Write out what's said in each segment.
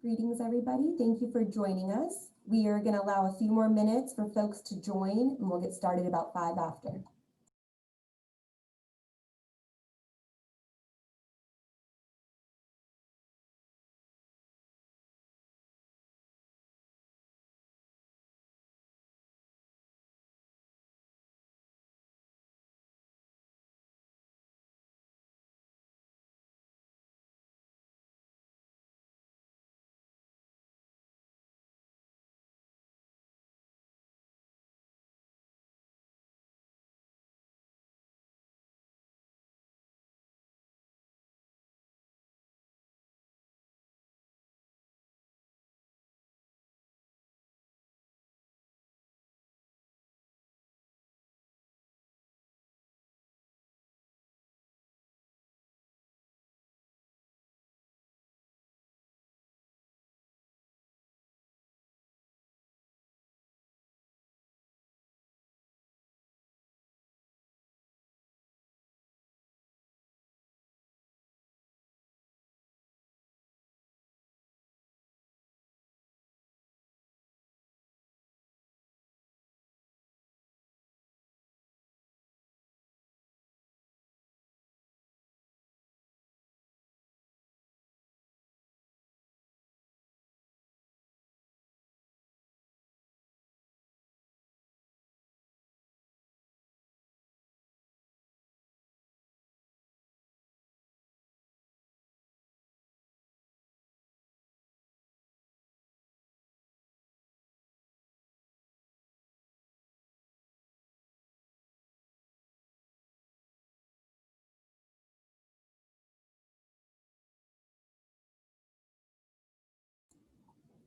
Greetings, everybody. Thank you for joining us. We are going to allow a few more minutes for folks to join, and we'll get started about 5 after.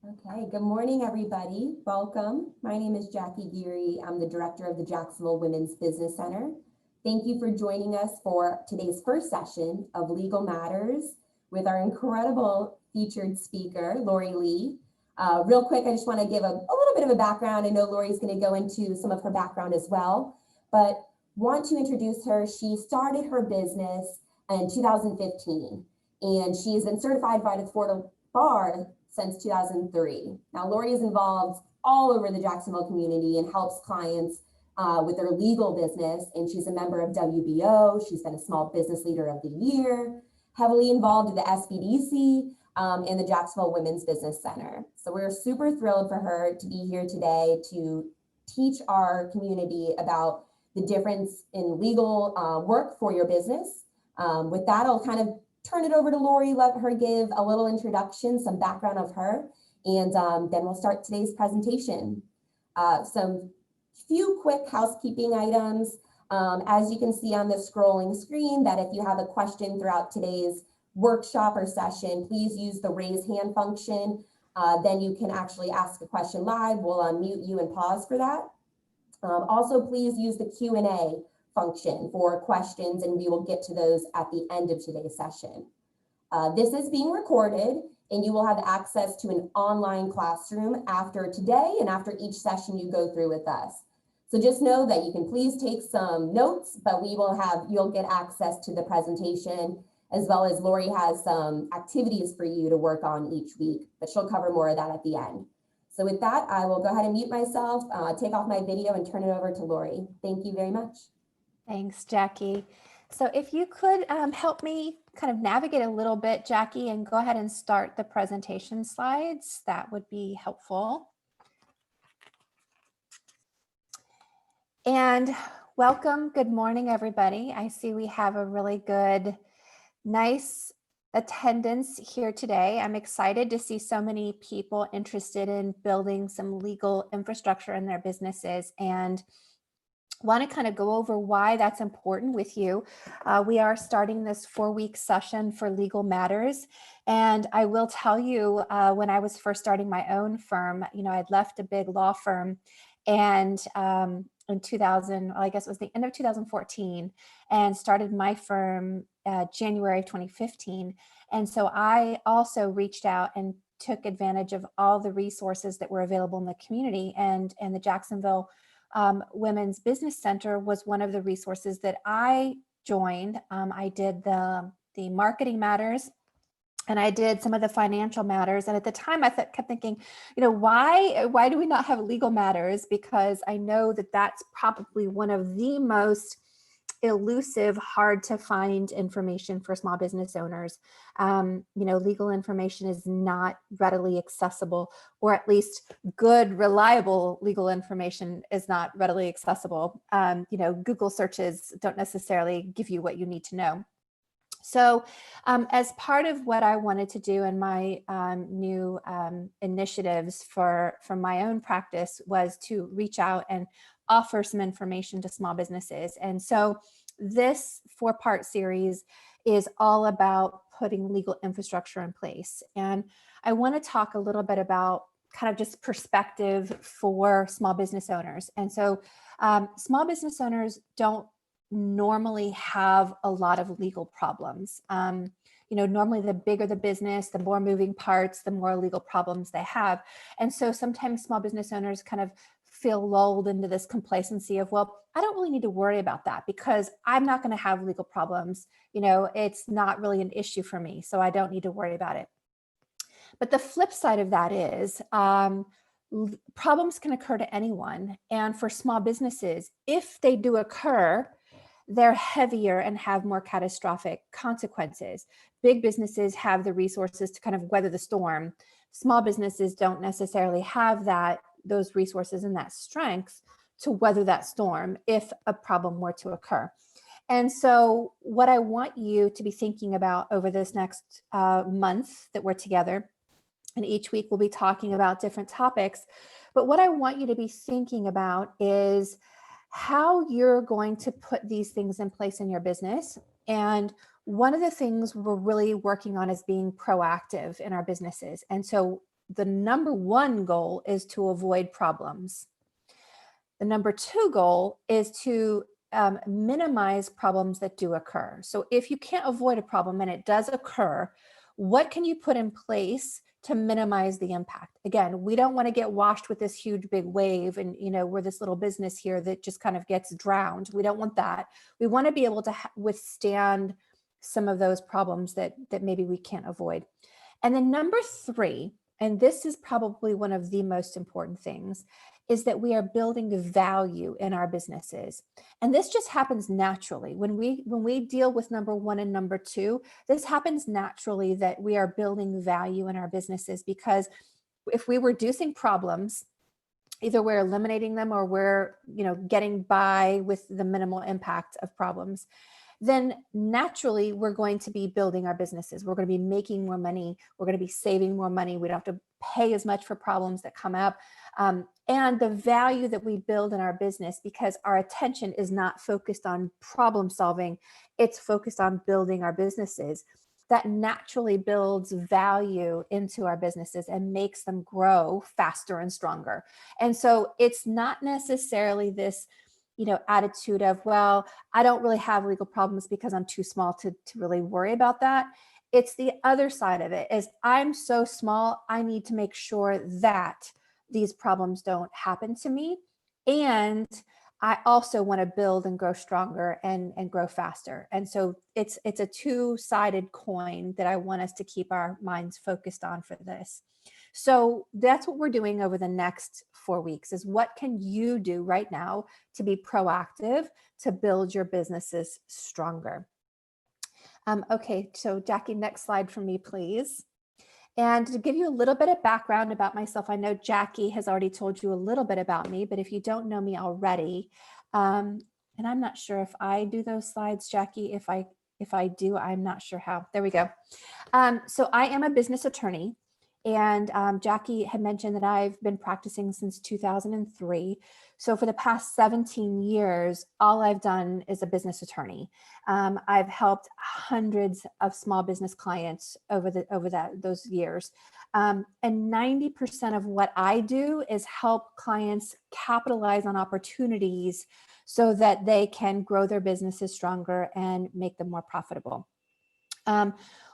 Okay, good morning, everybody. Welcome. My name is Jackie Geary. I'm the director of the Jacksonville Women's Business Center. Thank you for joining us for today's first session of Legal Matters with our incredible featured speaker, Lori Lee. Real quick, I just want to give a little bit of a background. I know Lori's going to go into some of her background as well, but want to introduce her. She started her business in 2015, and she has been certified by the Florida Bar since 2003. Now, Lori is involved all over the Jacksonville community and helps clients with their legal business, and she's a member of WBO. She's been a Small Business Leader of the Year, heavily involved in the SBDC and the Jacksonville Women's Business Center. So we're super thrilled for her to be here today to teach our community about the difference in legal work for your business. With that, I'll kind of turn it over to Lori, let her give a little introduction, some background of her, and then we'll start today's presentation. Some few quick housekeeping items. As you can see on the scrolling screen, that if you have a question throughout today's workshop or session, please use the raise hand function. Then you can actually ask a question live. We'll unmute you and pause for that. Also, please use the Q&A function for questions, and we will get to those at the end of today's session. This is being recorded, and you will have access to an online classroom after today and after each session you go through with us. So just know that you can please take some notes, but you'll get access to the presentation, as well as Lori has some activities for you to work on each week, but she'll cover more of that at the end. So with that, I will go ahead and mute myself, take off my video, and turn it over to Lori. Thank you very much. Thanks, Jackie. So if you could help me kind of navigate a little bit, Jackie, and go ahead and start the presentation slides, that would be helpful. And welcome, good morning, everybody. I see we have a really good, nice attendance here today. I'm excited to see so many people interested in building some legal infrastructure in their businesses, and want to kind of go over why that's important with you. We are starting this 4-week session for Legal Matters. And I will tell you, when I was first starting my own firm, I'd left a big law firm, and in 2000, I guess it was the end of 2014, and started my firm January of 2015. And so I also reached out and took advantage of all the resources that were available in the community, and the Jacksonville Women's Business Center was one of the resources that I joined. I did the Marketing Matters and I did some of the financial matters. And at the time I kept thinking, why do we not have legal matters? Because I know that that's probably one of the most elusive, hard to find information for small business owners. Legal information is not readily accessible, or at least good, reliable legal information is not readily accessible. Google searches don't necessarily give you what you need to know. So as part of what I wanted to do in my new initiatives for my own practice was to reach out and offer some information to small businesses. And so this 4-part series is all about putting legal infrastructure in place. And I want to talk a little bit about kind of just perspective for small business owners. And so small business owners don't normally have a lot of legal problems. Normally the bigger the business, the more moving parts, the more legal problems they have. And so sometimes small business owners kind of feel lulled into this complacency of, well, I don't really need to worry about that because I'm not going to have legal problems. It's not really an issue for me, so I don't need to worry about it. But the flip side of that is problems can occur to anyone. And for small businesses, if they do occur, they're heavier and have more catastrophic consequences. Big businesses have the resources to kind of weather the storm. Small businesses don't necessarily have those resources and that strength to weather that storm if a problem were to occur. And so what I want you to be thinking about over this next month that we're together, and each week we'll be talking about different topics, but what I want you to be thinking about is how you're going to put these things in place in your business. And one of the things we're really working on is being proactive in our businesses. And so the number 1 goal is to avoid problems. The number 2 goal is to minimize problems that do occur. So if you can't avoid a problem and it does occur, what can you put in place to minimize the impact? Again, we don't want to get washed with this huge big wave and, we're this little business here that just kind of gets drowned. We don't want that. We want to be able to withstand some of those problems that maybe we can't avoid. And then number 3, and this is probably one of the most important things, is that we are building value in our businesses. And this just happens naturally. When we deal with number 1 and number 2, this happens naturally that we are building value in our businesses, because if we're reducing problems, either we're eliminating them or we're, getting by with the minimal impact of problems, then naturally we're going to be building our businesses. We're going to be making more money. We're going to be saving more money. We don't have to pay as much for problems that come up. And the value that we build in our business, because our attention is not focused on problem solving, it's focused on building our businesses, that naturally builds value into our businesses and makes them grow faster and stronger. And so it's not necessarily this attitude of, well, I don't really have legal problems because I'm too small to really worry about that. It's the other side of it, is I'm so small, I need to make sure that these problems don't happen to me. And I also want to build and grow stronger and grow faster. And so it's a 2-sided coin that I want us to keep our minds focused on for this. So that's what we're doing over the next 4 weeks, is what can you do right now to be proactive to build your businesses stronger? Okay, so Jackie, next slide for me, please. And to give you a little bit of background about myself, I know Jackie has already told you a little bit about me, but if you don't know me already, and I'm not sure if I do those slides, Jackie, if I do, I'm not sure how. There we go. So I am a business attorney. And Jackie had mentioned that I've been practicing since 2003. So for the past 17 years, all I've done is a business attorney. I've helped hundreds of small business clients over those years. And 90% of what I do is help clients capitalize on opportunities so that they can grow their businesses stronger and make them more profitable.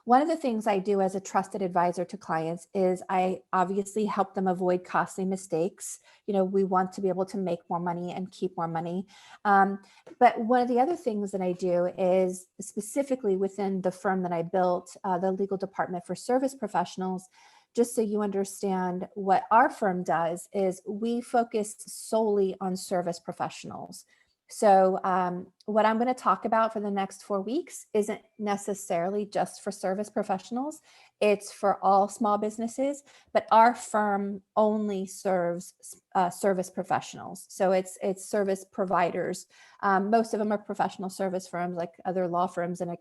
One of the things I do as a trusted advisor to clients is I obviously help them avoid costly mistakes. We want to be able to make more money and keep more money. But one of the other things that I do is specifically within the firm that I built, the legal department for service professionals, just so you understand what our firm does is we focus solely on service professionals. So what I'm going to talk about for the next 4 weeks isn't necessarily just for service professionals. It's for all small businesses, but our firm only serves service professionals. So it's service providers. Most of them are professional service firms like other law firms and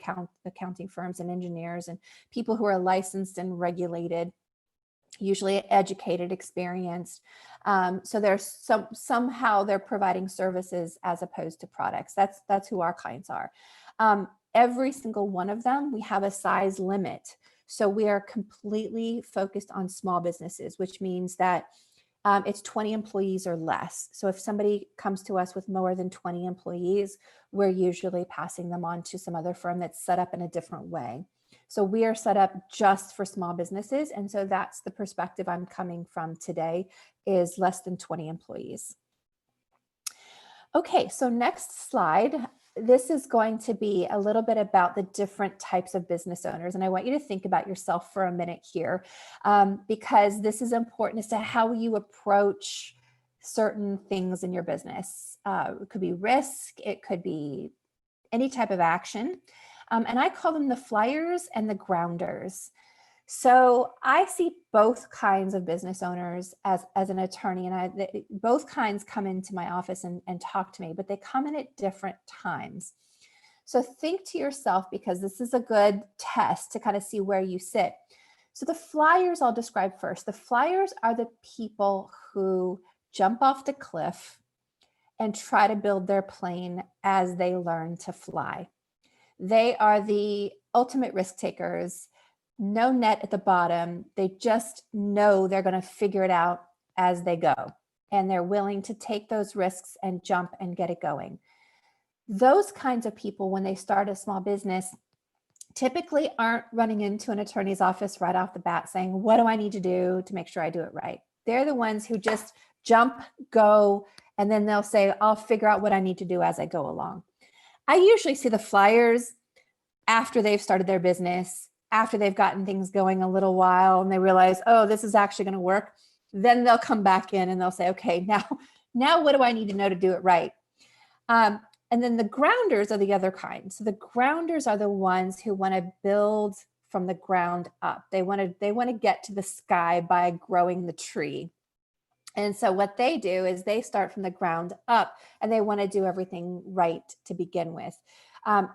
accounting firms and engineers and people who are licensed and regulated, usually educated, experienced. So there's somehow they're providing services as opposed to products. That's who our clients are. Every single one of them, we have a size limit. So we are completely focused on small businesses, which means that it's 20 employees or less. So if somebody comes to us with more than 20 employees, we're usually passing them on to some other firm that's set up in a different way. So we are set up just for small businesses. And so that's the perspective I'm coming from today, is less than 20 employees. Okay, so next slide. This is going to be a little bit about the different types of business owners. And I want you to think about yourself for a minute here, because this is important as to how you approach certain things in your business. It could be risk, it could be any type of action. And I call them the flyers and the grounders. So I see both kinds of business owners as an attorney, and both kinds come into my office and talk to me, but they come in at different times. So think to yourself, because this is a good test to kind of see where you sit. So the flyers I'll describe first. The flyers are the people who jump off the cliff and try to build their plane as they learn to fly. They are the ultimate risk takers, no net at the bottom. They just know they're going to figure it out as they go. And they're willing to take those risks and jump and get it going. Those kinds of people, when they start a small business, typically aren't running into an attorney's office right off the bat saying, what do I need to do to make sure I do it right? They're the ones who just jump, go, and then they'll say, I'll figure out what I need to do as I go along. I usually see the flyers after they've started their business, after they've gotten things going a little while and they realize, oh, this is actually going to work. Then they'll come back in and they'll say, okay, now what do I need to know to do it right? And then the grounders are the other kind. So the grounders are the ones who want to build from the ground up. They want to get to the sky by growing the tree. And so what they do is they start from the ground up and they want to do everything right to begin with.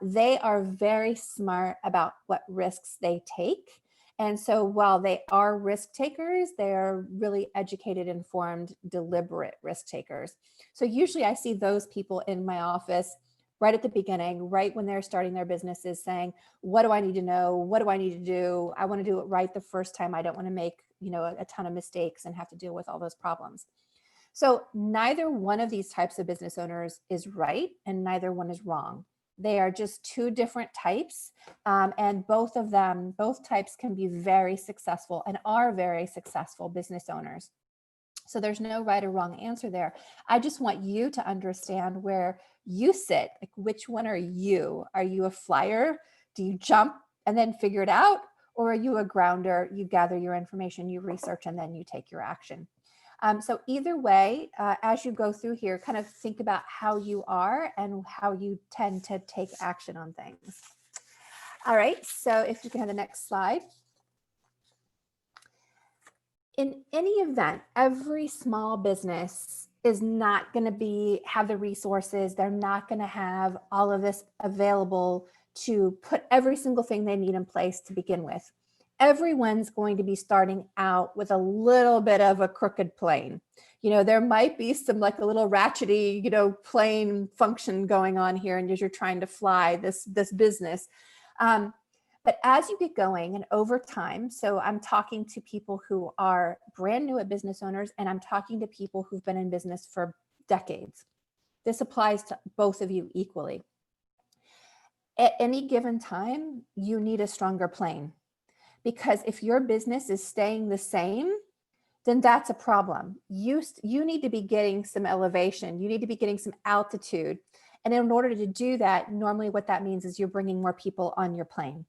They are very smart about what risks they take. And so while they are risk takers, they are really educated, informed, deliberate risk takers. So usually I see those people in my office right at the beginning, right when they're starting their businesses, saying, what do I need to know? What do I need to do? I want to do it right the first time. I don't want to make, a ton of mistakes and have to deal with all those problems. So neither one of these types of business owners is right and neither one is wrong. They are just two different types, and both types can be very successful and are very successful business owners. So there's no right or wrong answer there. I just want you to understand where you sit. Like, which one are you? Are you a flyer? Do you jump and then figure it out? Or are you a grounder? You gather your information, you research, and then you take your action. So either way, as you go through here, kind of think about how you are and how you tend to take action on things. All right, so if you can have the next slide. In any event, every small business is not going to have the resources. They're not going to have all of this available to put every single thing they need in place to begin with. Everyone's going to be starting out with a little bit of a crooked plane. There might be some like a little ratchety, plane function going on here, and as you're trying to fly this business. But as you get going and over time, so I'm talking to people who are brand new at business owners, and I'm talking to people who've been in business for decades. This applies to both of you equally. at any given time, you need a stronger plane. Because if your business is staying the same, then that's a problem. You need to be getting some elevation. You need to be getting some altitude. And in order to do that, normally what that means is you're bringing more people on your plane.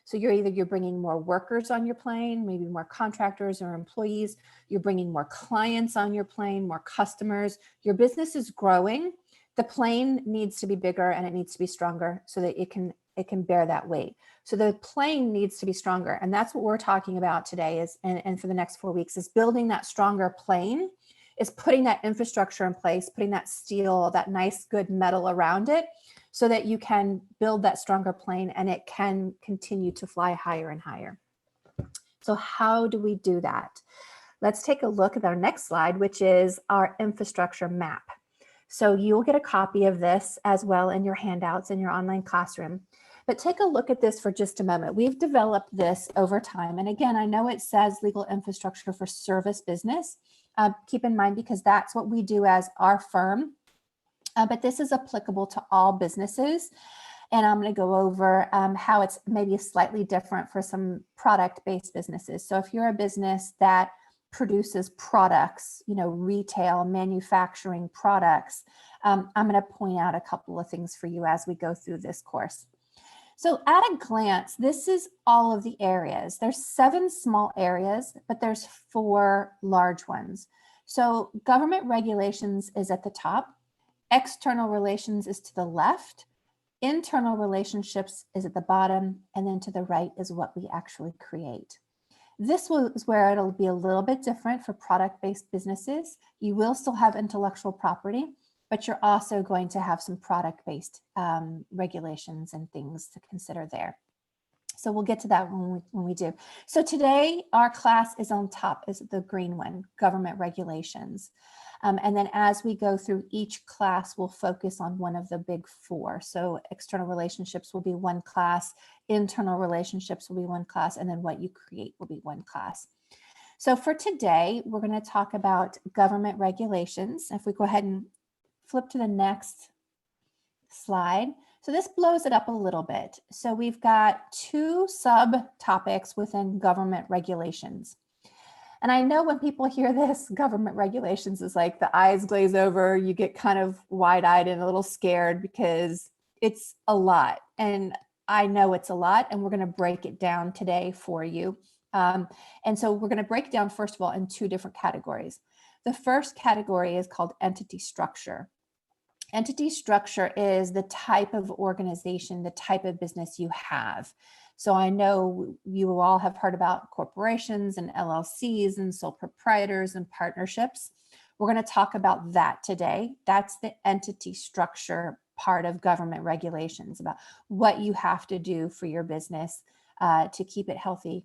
So you're bringing more workers on your plane, maybe more contractors or employees. You're bringing more clients on your plane, more customers. Your business is growing. The plane needs to be bigger and it needs to be stronger so that it can bear that weight. So the plane needs to be stronger. And that's what we're talking about today and for the next 4 weeks is building that stronger plane, is putting that infrastructure in place, putting that steel, that nice good metal around it so that you can build that stronger plane and it can continue to fly higher and higher. So how do we do that? Let's take a look at our next slide, which is our infrastructure map. So you'll get a copy of this as well in your handouts in your online classroom. But take a look at this for just a moment. We've developed this over time. And again, I know it says legal infrastructure for service business. Keep in mind, because that's what we do as our firm. But this is applicable to all businesses. And I'm going to go over how it's maybe slightly different for some product-based businesses. So if you're a business that produces products, retail, manufacturing products, I'm going to point out a couple of things for you as we go through this course. So at a glance, this is all of the areas. There's 7 small areas, but there's 4 large ones. So government regulations is at the top. External relations is to the left. Internal relationships is at the bottom. And then to the right is what we actually create. This is where it'll be a little bit different for product-based businesses. You will still have intellectual property, but you're also going to have some product-based regulations and things to consider there. So we'll get to that when we do. So today our class is on top, is the green one, government regulations. And then as we go through each class, we'll focus on one of the big 4. So external relationships will be one class, internal relationships will be one class, and then what you create will be one class. So for today, we're going to talk about government regulations. If we go ahead and flip to the next slide. So this blows it up a little bit. So we've got 2 subtopics within government regulations. And I know when people hear this, government regulations is like the eyes glaze over, you get kind of wide-eyed and a little scared because it's a lot. And I know it's a lot, and we're going to break it down today for you. And so we're going to break it down, first of all, in 2 different categories. The first category is called entity structure. Entity structure is the type of organization, the type of business you have. So I know you all have heard about corporations and LLCs and sole proprietors and partnerships. We're going to talk about that today. That's the entity structure part of government regulations, about what you have to do for your business to keep it healthy.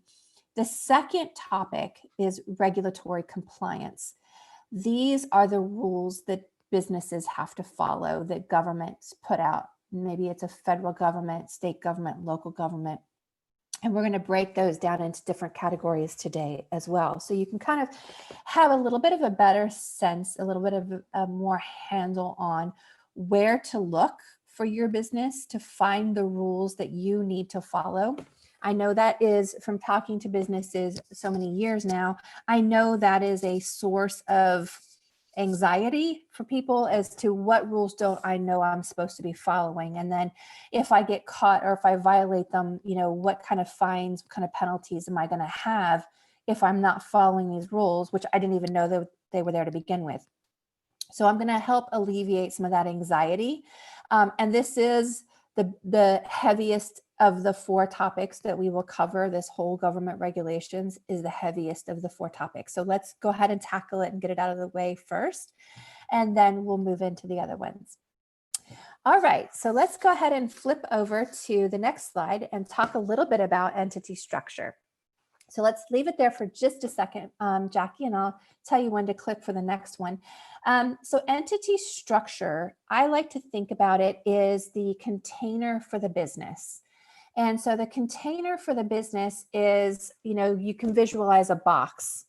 The second topic is regulatory compliance. These are the rules that businesses have to follow, that governments put out. Maybe it's a federal government, state government, local government. And we're going to break those down into different categories today as well. So you can kind of have a little bit of a better sense, a little bit of a more handle on where to look for your business to find the rules that you need to follow. I know that is, from talking to businesses so many years now, I know that is a source of anxiety for people as to what rules don't I know I'm supposed to be following. And then if I get caught or if I violate them, what kind of fines, what kind of penalties am I going to have if I'm not following these rules, which I didn't even know that they were there to begin with. So I'm going to help alleviate some of that anxiety. And this is the heaviest of the 4 topics that we will cover. This whole government regulations is the heaviest of the 4 topics. So let's go ahead and tackle it and get it out of the way first, and then we'll move into the other ones. All right, so let's go ahead and flip over to the next slide and talk a little bit about entity structure. So let's leave it there for just a second, Jackie, and I'll tell you when to click for the next one. So entity structure, I like to think about it is the container for the business. And so the container for the business is, you can visualize a box,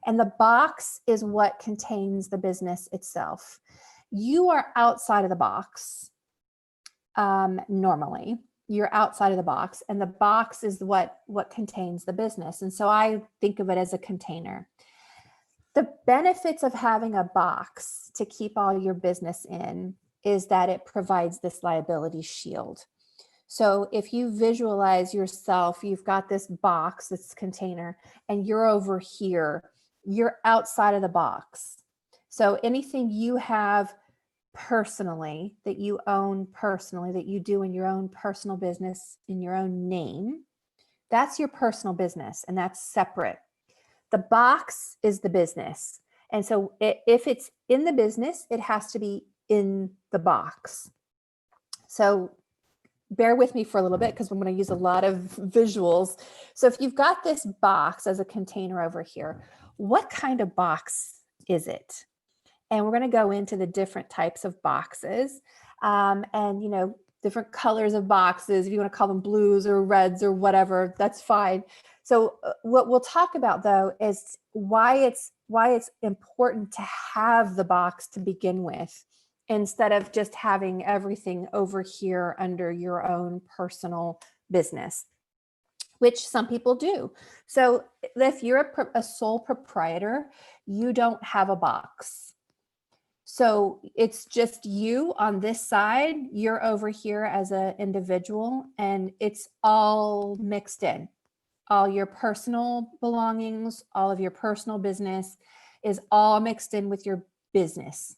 and the box is what contains the business itself. You are outside of the box normally. you're outside of the box, and the box is what contains the business. And so I think of it as a container. The benefits of having a box to keep all your business in is that it provides this liability shield. So if you visualize yourself, you've got this box, this container, and you're over here, you're outside of the box. So anything you have personally, that you own personally, that you do in your own personal business, in your own name, that's your personal business, and that's separate. The box is the business. And so if it's in the business, it has to be in the box. So bear with me for a little bit because I'm going to use a lot of visuals. So if you've got this box as a container over here, what kind of box is it? And we're going to go into the different types of boxes, and, you know, different colors of boxes. If you want to call them blues or reds or whatever, that's fine. So what we'll talk about, though, is why it's important to have the box to begin with, instead of just having everything over here under your own personal business, which some people do. So if you're a sole proprietor, you don't have a box. So it's just you on this side, you're over here as an individual, and it's all mixed in. All your personal belongings, all of your personal business is all mixed in with your business.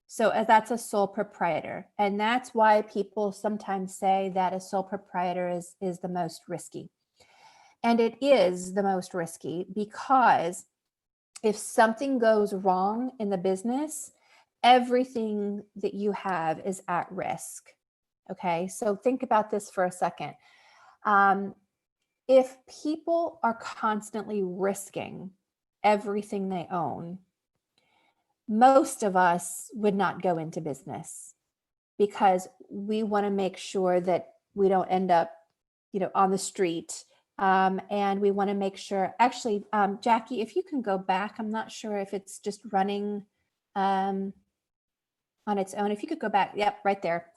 So that's a sole proprietor. And that's why people sometimes say that a sole proprietor is the most risky. And it is the most risky because if something goes wrong in the business, everything that you have is at risk. Okay, so think about this for a second. If people are constantly risking everything they own, most of us would not go into business because we want to make sure that we don't end up, you know, on the street. And we want to make sure, actually, Jackie, if you can go back, I'm not sure if it's just running on its own. If you could go back, yep, right there.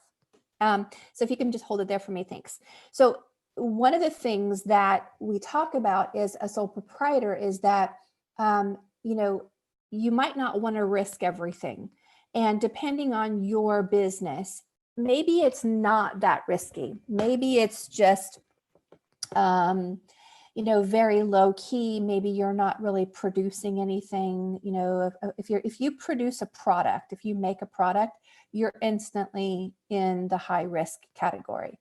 So if you can just hold it there for me, thanks. So one of the things that we talk about is a sole proprietor is that, you know, you might not want to risk everything. And depending on your business, maybe it's not that risky. Maybe it's just, you know, very low key. Maybe you're not really producing anything. You know, if you produce a product, if you make a product, you're instantly in the high risk category.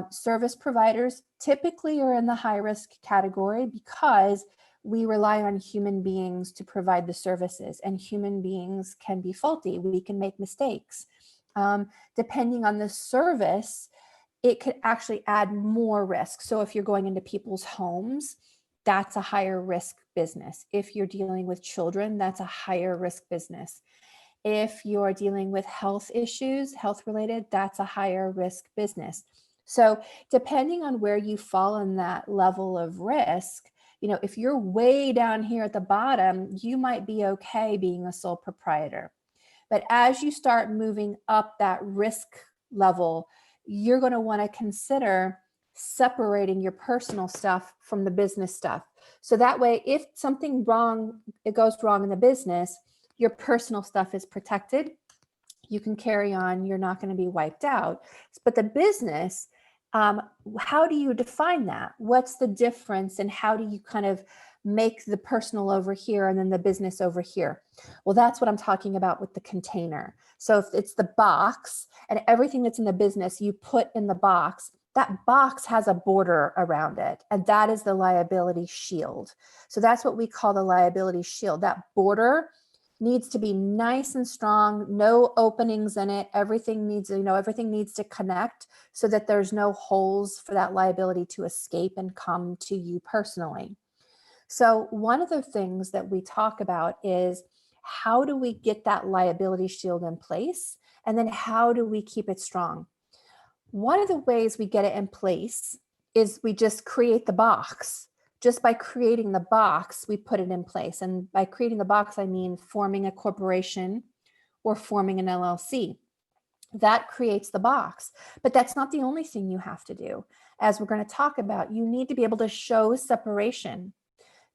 Service providers typically are in the high risk category because we rely on human beings to provide the services, and human beings can be faulty. We can make mistakes. Depending on the service, it could actually add more risk. So if you're going into people's homes, that's a higher risk business. If you're dealing with children, that's a higher risk business. If you're dealing with health issues, health related, that's a higher risk business. So depending on where you fall in that level of risk, you know, if you're way down here at the bottom, you might be okay being a sole proprietor. But as you start moving up that risk level, you're going to want to consider separating your personal stuff from the business stuff. So that way, if something goes wrong in the business, your personal stuff is protected. You can carry on. You're not going to be wiped out. But the business, how do you define that? What's the difference, and how do you kind of make the personal over here and then the business over here? Well, that's what I'm talking about with the container. So if it's the box and everything that's in the business you put in the box, that box has a border around it, and that is the liability shield. So that's what we call the liability shield. That border needs to be nice and strong, no openings in it. Everything needs, you know, everything needs to connect so that there's no holes for that liability to escape and come to you personally. So one of the things that we talk about is, how do we get that liability shield in place? And then how do we keep it strong? One of the ways we get it in place is we just create the box. Just by creating the box, we put it in place. And by creating the box, I mean forming a corporation or forming an LLC. That creates the box. But that's not the only thing you have to do. As we're going to talk about, you need to be able to show separation.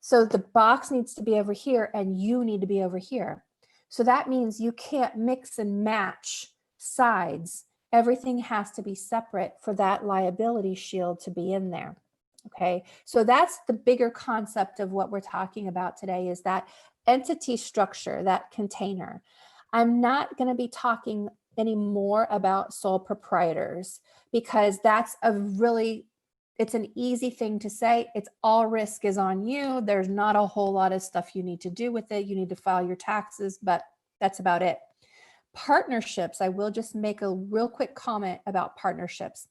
So the box needs to be over here and you need to be over here. So that means you can't mix and match sides. Everything has to be separate for that liability shield to be in there. Okay, so that's the bigger concept of what we're talking about today, is that entity structure, that container. I'm not going to be talking anymore about sole proprietors, because that's it's an easy thing to say. It's all risk is on you. There's not a whole lot of stuff you need to do with it. You need to file your taxes, but that's about it. Partnerships, I will just make a real quick comment about partnerships.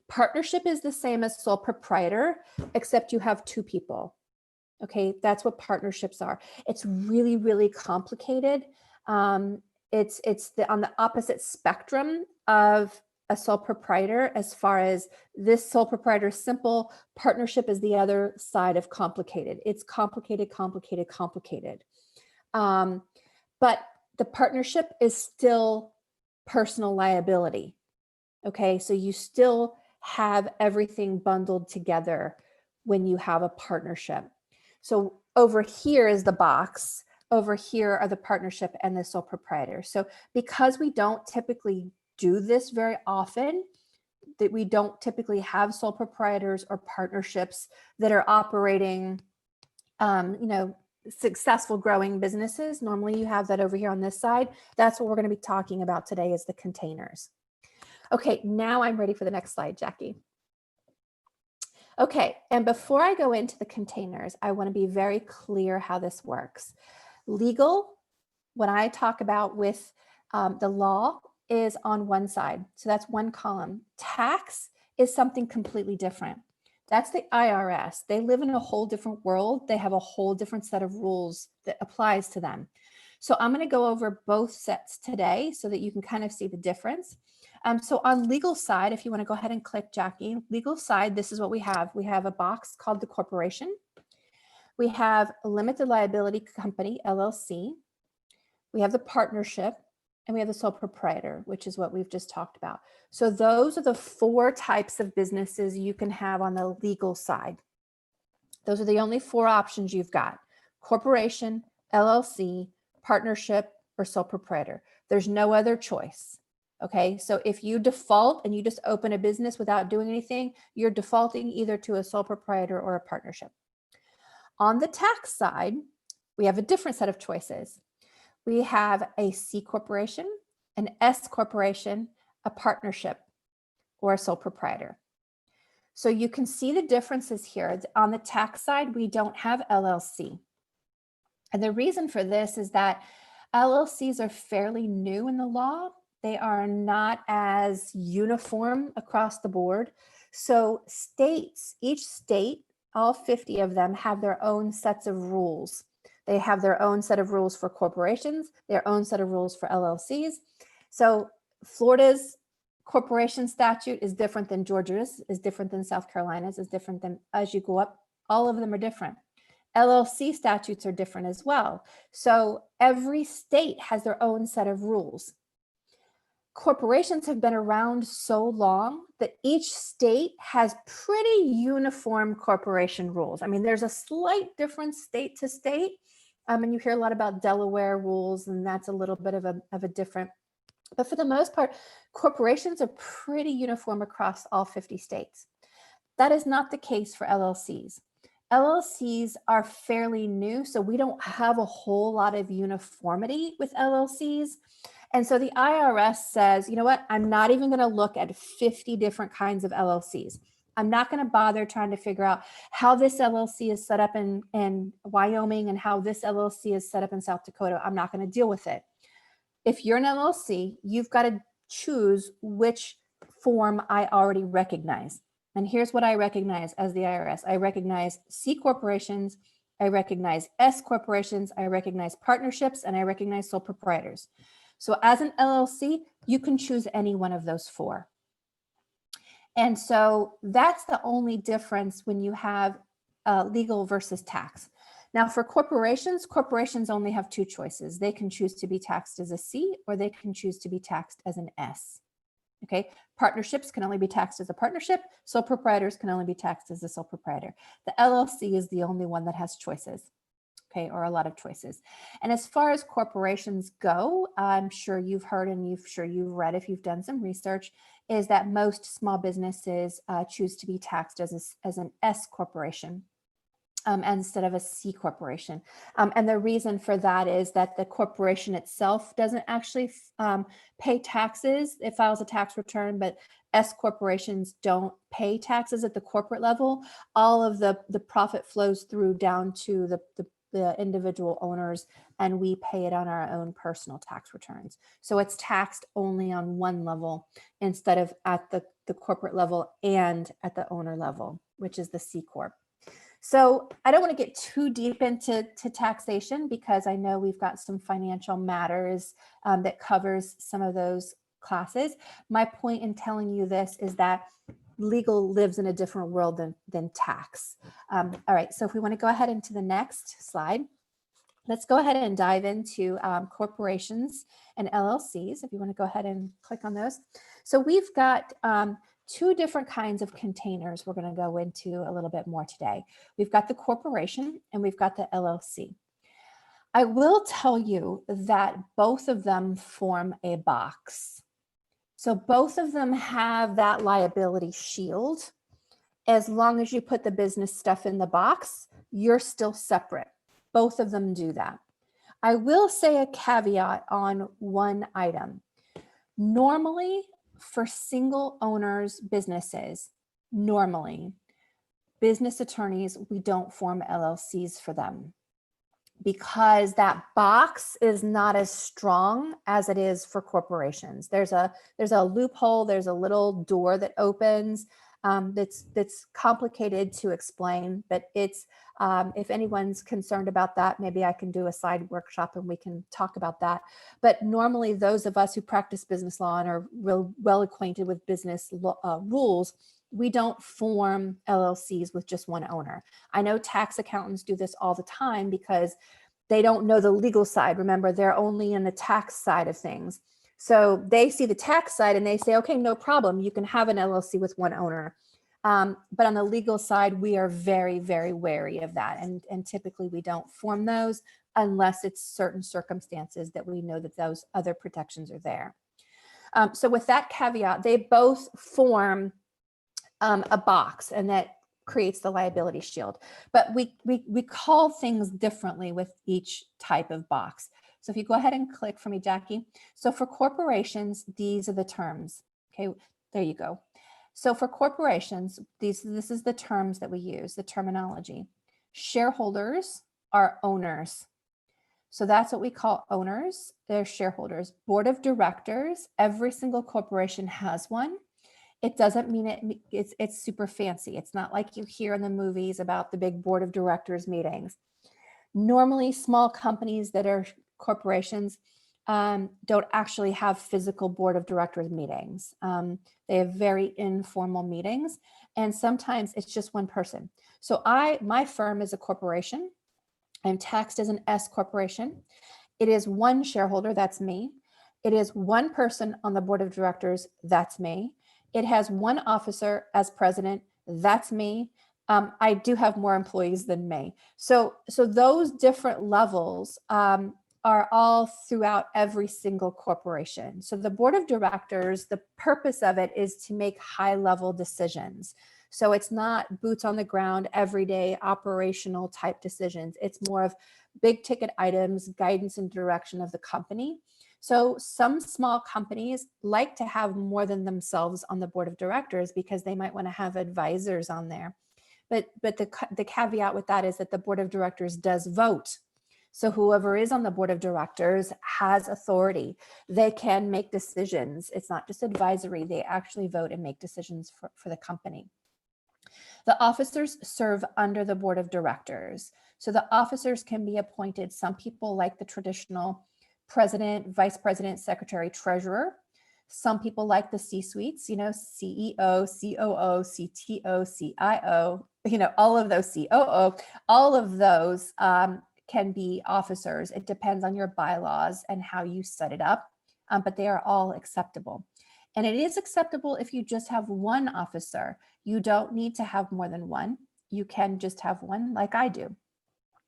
Partnership is the same as sole proprietor, except you have two people. Okay, that's what partnerships are. It's really, really complicated. It's on the opposite spectrum of a sole proprietor, as far as this sole proprietor is simple, partnership is the other side of complicated. It's complicated, complicated, complicated. But the partnership is still personal liability. Okay, so you still have everything bundled together when you have a partnership. So over here is the box, over here are the partnership and the sole proprietor. So because we don't typically do this very often, that we don't typically have sole proprietors or partnerships that are operating, successful growing businesses. Normally you have that over here on this side. That's what we're going to be talking about today, is the containers. Okay, now I'm ready for the next slide, Jackie. Okay, and before I go into the containers, I want to be very clear how this works. Legal, when I talk about with the law, is on one side. So that's one column. Tax is something completely different. That's the IRS. They live in a whole different world. They have a whole different set of rules that applies to them. So I'm going to go over both sets today so that you can kind of see the difference. So on legal side, if you want to go ahead and click, Jackie, legal side, this is what we have. We have a box called the corporation. We have a limited liability company, LLC. We have the partnership, and we have the sole proprietor, which is what we've just talked about. So those are the four types of businesses you can have on the legal side. Those are the only four options you've got: corporation, LLC, partnership, or sole proprietor. There's no other choice. Okay, so if you default and you just open a business without doing anything, you're defaulting either to a sole proprietor or a partnership. On the tax side, we have a different set of choices. We have a C corporation, an S corporation, a partnership, or a sole proprietor. So you can see the differences here. On the tax side, we don't have LLC. And the reason for this is that LLCs are fairly new in the law. They are not as uniform across the board. So states, each state, all 50 of them, have their own sets of rules. They have their own set of rules for corporations, their own set of rules for LLCs. So Florida's corporation statute is different than Georgia's, is different than South Carolina's, is different than, as you go up, all of them are different. LLC statutes are different as well. So every state has their own set of rules. Corporations have been around so long that each state has pretty uniform corporation rules. I mean, there's a slight difference state to state. And you hear a lot about Delaware rules, and that's a little bit of a different, but for the most part, corporations are pretty uniform across all 50 states. That is not the case for LLCs. LLCs are fairly new, so we don't have a whole lot of uniformity with LLCs. And so the IRS says, you know what, I'm not even going to look at 50 different kinds of LLCs. I'm not going to bother trying to figure out how this LLC is set up in Wyoming and how this LLC is set up in South Dakota. I'm not going to deal with it. If you're an LLC, you've got to choose which form I already recognize. And here's what I recognize as the IRS. I recognize C corporations, I recognize S corporations, I recognize partnerships, and I recognize sole proprietors. So as an LLC, you can choose any one of those four. And so that's the only difference when you have legal versus tax. Now for corporations only have two choices. They can choose to be taxed as a C or they can choose to be taxed as an S. Okay, partnerships can only be taxed as a partnership. Sole proprietors can only be taxed as a sole proprietor. The LLC is the only one that has choices. Okay, or a lot of choices. And as far as corporations go, I'm sure you've heard and you've read if you've done some research, is that most small businesses choose to be taxed as an S corporation. Instead of a C corporation. And the reason for that is that the corporation itself doesn't actually pay taxes. It files a tax return, but S corporations don't pay taxes at the corporate level. All of the profit flows through down to the individual owners, and we pay it on our own personal tax returns. So it's taxed only on one level instead of at the corporate level and at the owner level, which is the C corp. So I don't want to get too deep into taxation because I know we've got some financial matters that covers some of those classes. My point in telling you this is that legal lives in a different world than tax. All right, so if we want to go ahead into the next slide, let's go ahead and dive into corporations and LLCs. If you want to go ahead and click on those. So we've got two different kinds of containers we're going to go into a little bit more today. We've got the corporation and we've got the LLC. I will tell you that both of them form a box. So both of them have that liability shield. As long as you put the business stuff in the box, you're still separate. Both of them do that. I will say a caveat on one item. Normally, for single owners businesses, normally, business attorneys, we don't form LLCs for them because that box is not as strong as it is for corporations. There's a loophole, there's a little door that opens that's complicated to explain, but it's if anyone's concerned about that, maybe I can do a side workshop and we can talk about that. But normally those of us who practice business law and are real well acquainted with business rules, we don't form LLCs with just one owner. I know tax accountants do this all the time because they don't know the legal side. Remember, they're only in the tax side of things. So they see the tax side and they say, okay, no problem. You can have an LLC with one owner. But on the legal side, we are very, very wary of that. And typically we don't form those unless it's certain circumstances that we know that those other protections are there. So with that caveat, they both form a box, and that creates the liability shield. But we call things differently with each type of box. So if you go ahead and click for me, Jackie. So for corporations, these are the terms. Okay, there you go. So for corporations, this is the terms that we use, the terminology. Shareholders are owners. So that's what we call owners. They're shareholders. Board of directors, every single corporation has one. It doesn't mean it's super fancy. It's not like you hear in the movies about the big board of directors meetings. Normally, small companies that are corporations don't actually have physical board of directors meetings. They have very informal meetings, and sometimes it's just one person. So my firm is a corporation. I'm taxed as an S corporation. It is one shareholder, that's me. It is one person on the board of directors, that's me. It has one officer as president, that's me. I do have more employees than me. So those different levels are all throughout every single corporation. So the board of directors, the purpose of it is to make high-level decisions. So it's not boots on the ground, everyday operational type decisions. It's more of big ticket items, guidance and direction of the company. So some small companies like to have more than themselves on the board of directors because they might want to have advisors on there. But the caveat with that is that the board of directors does vote. So whoever is on the board of directors has authority. They can make decisions. It's not just advisory. They actually vote and make decisions for the company. The officers serve under the board of directors. So the officers can be appointed. Some people like the traditional president, vice president, secretary, treasurer. Some people like the C-suites, CEO, COO, CTO, CIO, all of those COO, all of those can be officers. It depends on your bylaws and how you set it up, but they are all acceptable. And it is acceptable if you just have one officer. You don't need to have more than one. You can just have one, like I do.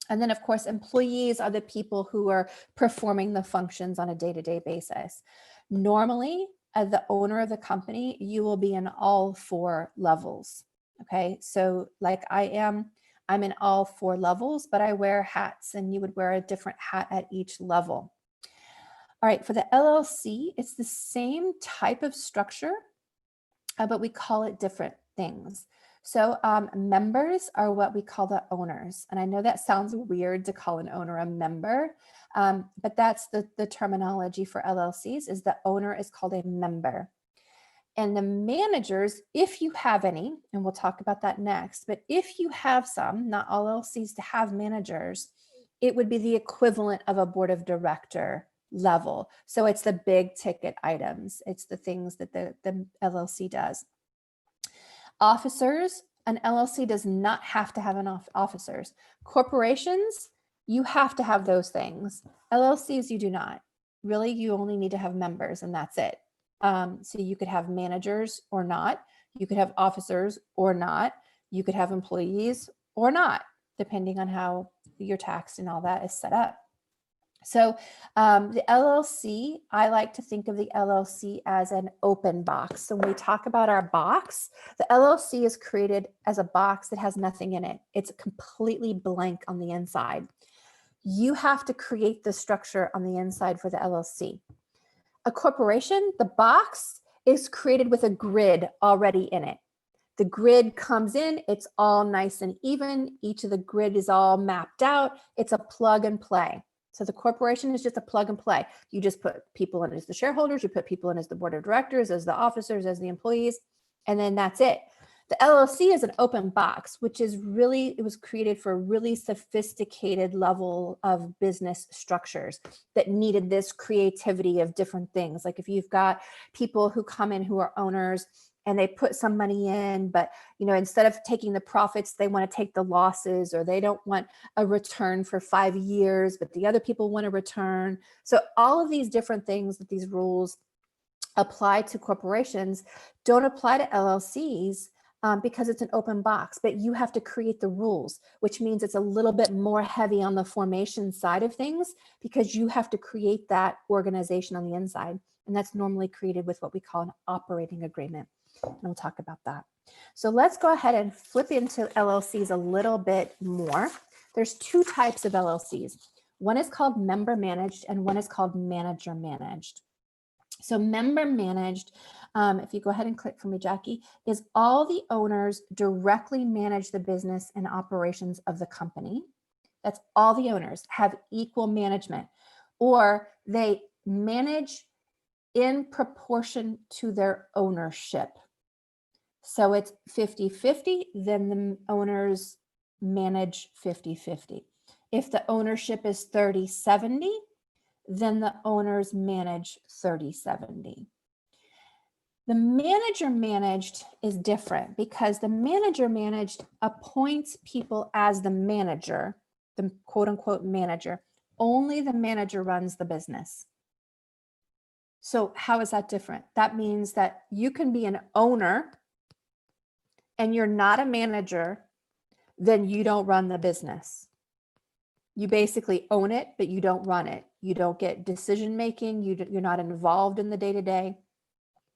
And then, of course, employees are the people who are performing the functions on a day-to-day basis. Normally, as the owner of the company, you will be in all 4 levels. Okay, so like I'm in all 4 levels, but I wear hats, and you would wear a different hat at each level. All right, for the LLC, it's the same type of structure, but we call it different things. So members are what we call the owners. And I know that sounds weird to call an owner a member, but that's the terminology for LLCs, is the owner is called a member. And the managers, if you have any, and we'll talk about that next, but if you have some, not all LLCs to have managers, it would be the equivalent of a board of director level. So it's the big ticket items. It's the things that the LLC does. Officers, an LLC does not have to have officers. Corporations, you have to have those things. LLCs, you do not. Really, you only need to have members, and that's it. So you could have managers or not. You could have officers or not. You could have employees or not, depending on how your tax and all that is set up. So the LLC, I like to think of the LLC as an open box. So when we talk about our box, the LLC is created as a box that has nothing in it. It's completely blank on the inside. You have to create the structure on the inside for the LLC. A corporation, the box is created with a grid already in it. The grid comes in, it's all nice and even. Each of the grid is all mapped out. It's a plug and play. So the corporation is just a plug and play. You just put people in as the shareholders, you put people in as the board of directors, as the officers, as the employees, and then that's it. The LLC is an open box, which is really, it was created for a really sophisticated level of business structures that needed this creativity of different things. Like if you've got people who come in who are owners and they put some money in, but instead of taking the profits, they want to take the losses, or they don't want a return for 5 years, but the other people want a return. So all of these different things that these rules apply to corporations don't apply to LLCs because it's an open box, but you have to create the rules, which means it's a little bit more heavy on the formation side of things because you have to create that organization on the inside. And that's normally created with what we call an operating agreement. And we'll talk about that. So let's go ahead and flip into LLCs a little bit more. There's 2 types of LLCs. One is called member managed and one is called manager managed. So member managed, if you go ahead and click for me, Jackie, is all the owners directly manage the business and operations of the company. That's all the owners have equal management, or they manage in proportion to their ownership. So it's 50-50, then the owners manage 50-50. If the ownership is 30-70, then the owners manage 30-70. The manager managed is different because the manager managed appoints people as the manager, the quote unquote manager. Only the manager runs the business. So how is that different? That means that you can be an owner and you're not a manager, then you don't run the business. You basically own it, but you don't run it. You don't get decision making. You're not involved in the day-to-day.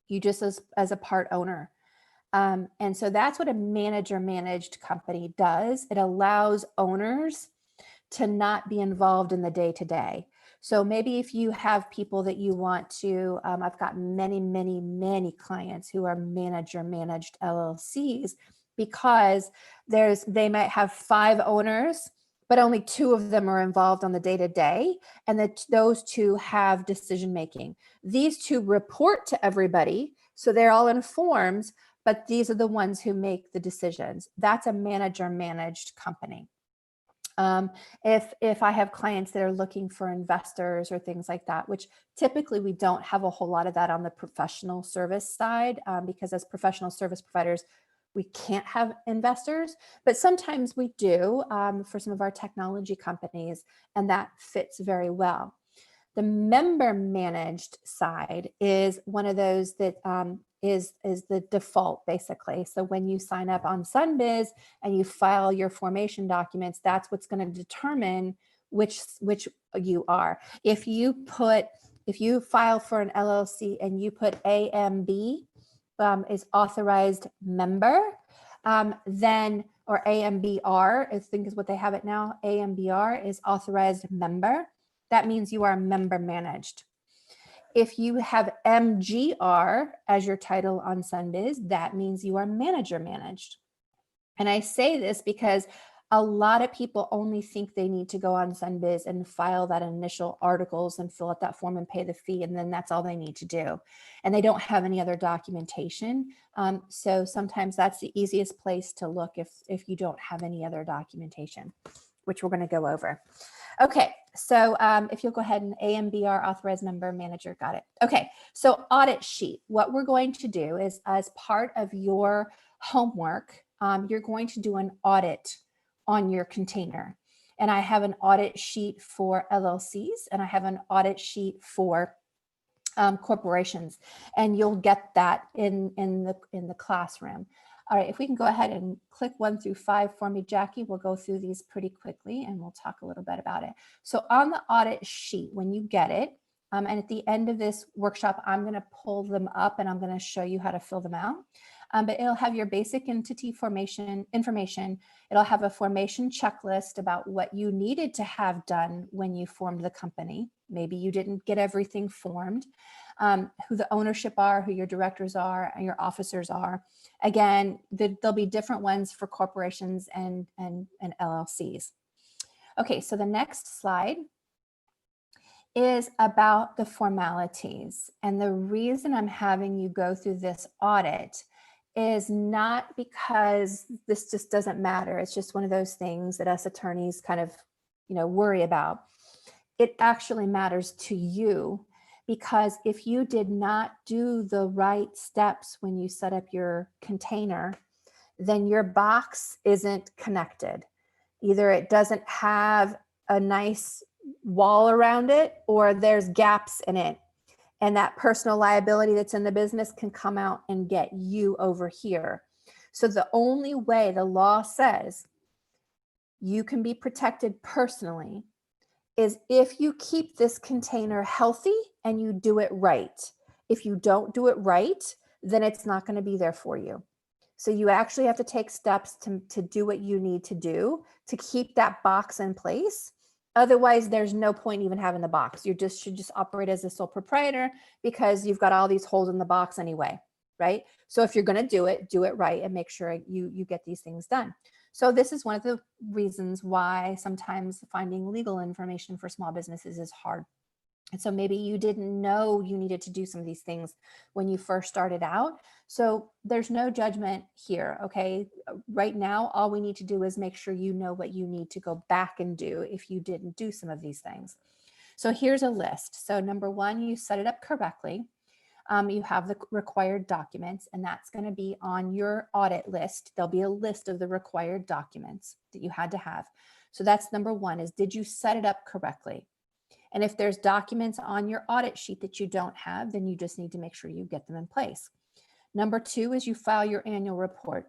You just as a part owner. And so that's what a manager managed company does. It allows owners to not be involved in the day-to-day. So maybe if you have people that you want to, I've got many clients who are manager managed LLCs because they might have 5 owners, but only 2 of them are involved on the day-to-day, and those 2 have decision making. These 2 report to everybody, so they're all informed, but these are the ones who make the decisions. That's a manager managed company. If I have clients that are looking for investors or things like that, which typically we don't have a whole lot of that on the professional service side, because as professional service providers, we can't have investors, but sometimes we do for some of our technology companies, and that fits very well. The member managed side is one of those that is the default, basically. So when you sign up on SunBiz and you file your formation documents, that's what's going to determine which you are. If you file for an LLC and you put AMB is authorized member, then, or AMBR, I think is what they have it now. AMBR is authorized member. That means you are member managed. If you have MGR as your title on SunBiz, that means you are manager managed. And I say this because a lot of people only think they need to go on SunBiz and file that initial articles and fill out that form and pay the fee, and then that's all they need to do. And they don't have any other documentation. So sometimes that's the easiest place to look if you don't have any other documentation, which we're going to go over. Okay, so if you'll go ahead and AMBR, authorized member manager, got it. Okay, so audit sheet. What we're going to do is, as part of your homework, you're going to do an audit on your container. And I have an audit sheet for LLCs, and I have an audit sheet for corporations, and you'll get that in the classroom. All right, if we can go ahead and click 1 through 5 for me, Jackie, we'll go through these pretty quickly and we'll talk a little bit about it. So on the audit sheet, when you get it, and at the end of this workshop, I'm going to pull them up and I'm going to show you how to fill them out. But it'll have your basic entity formation information. It'll have a formation checklist about what you needed to have done when you formed the company. Maybe you didn't get everything formed, who the ownership are, who your directors are, and your officers are. Again, there'll be different ones for corporations and LLCs. Okay, so the next slide is about the formalities. And the reason I'm having you go through this audit is not because this just doesn't matter. It's just one of those things that us attorneys kind of, worry about. It actually matters to you, because if you did not do the right steps when you set up your container, then your box isn't connected. Either it doesn't have a nice wall around it, or there's gaps in it. And that personal liability that's in the business can come out and get you over here. So the only way the law says you can be protected personally is if you keep this container healthy and you do it right. If you don't do it right, then it's not going to be there for you. So you actually have to take steps to do what you need to do to keep that box in place. Otherwise, there's no point even having the box. You should just operate as a sole proprietor, because you've got all these holes in the box anyway, right? So if you're going to do it right and make sure you get these things done. So this is one of the reasons why sometimes finding legal information for small businesses is hard. And so maybe you didn't know you needed to do some of these things when you first started out. So there's no judgment here, okay? Right now, all we need to do is make sure you know what you need to go back and do if you didn't do some of these things. So here's a list. So number 1, you set it up correctly. You have the required documents, and that's going to be on your audit list. There'll be a list of the required documents that you had to have. So that's number 1, is did you set it up correctly? And if there's documents on your audit sheet that you don't have, then you just need to make sure you get them in place. Number 2 is you file your annual report.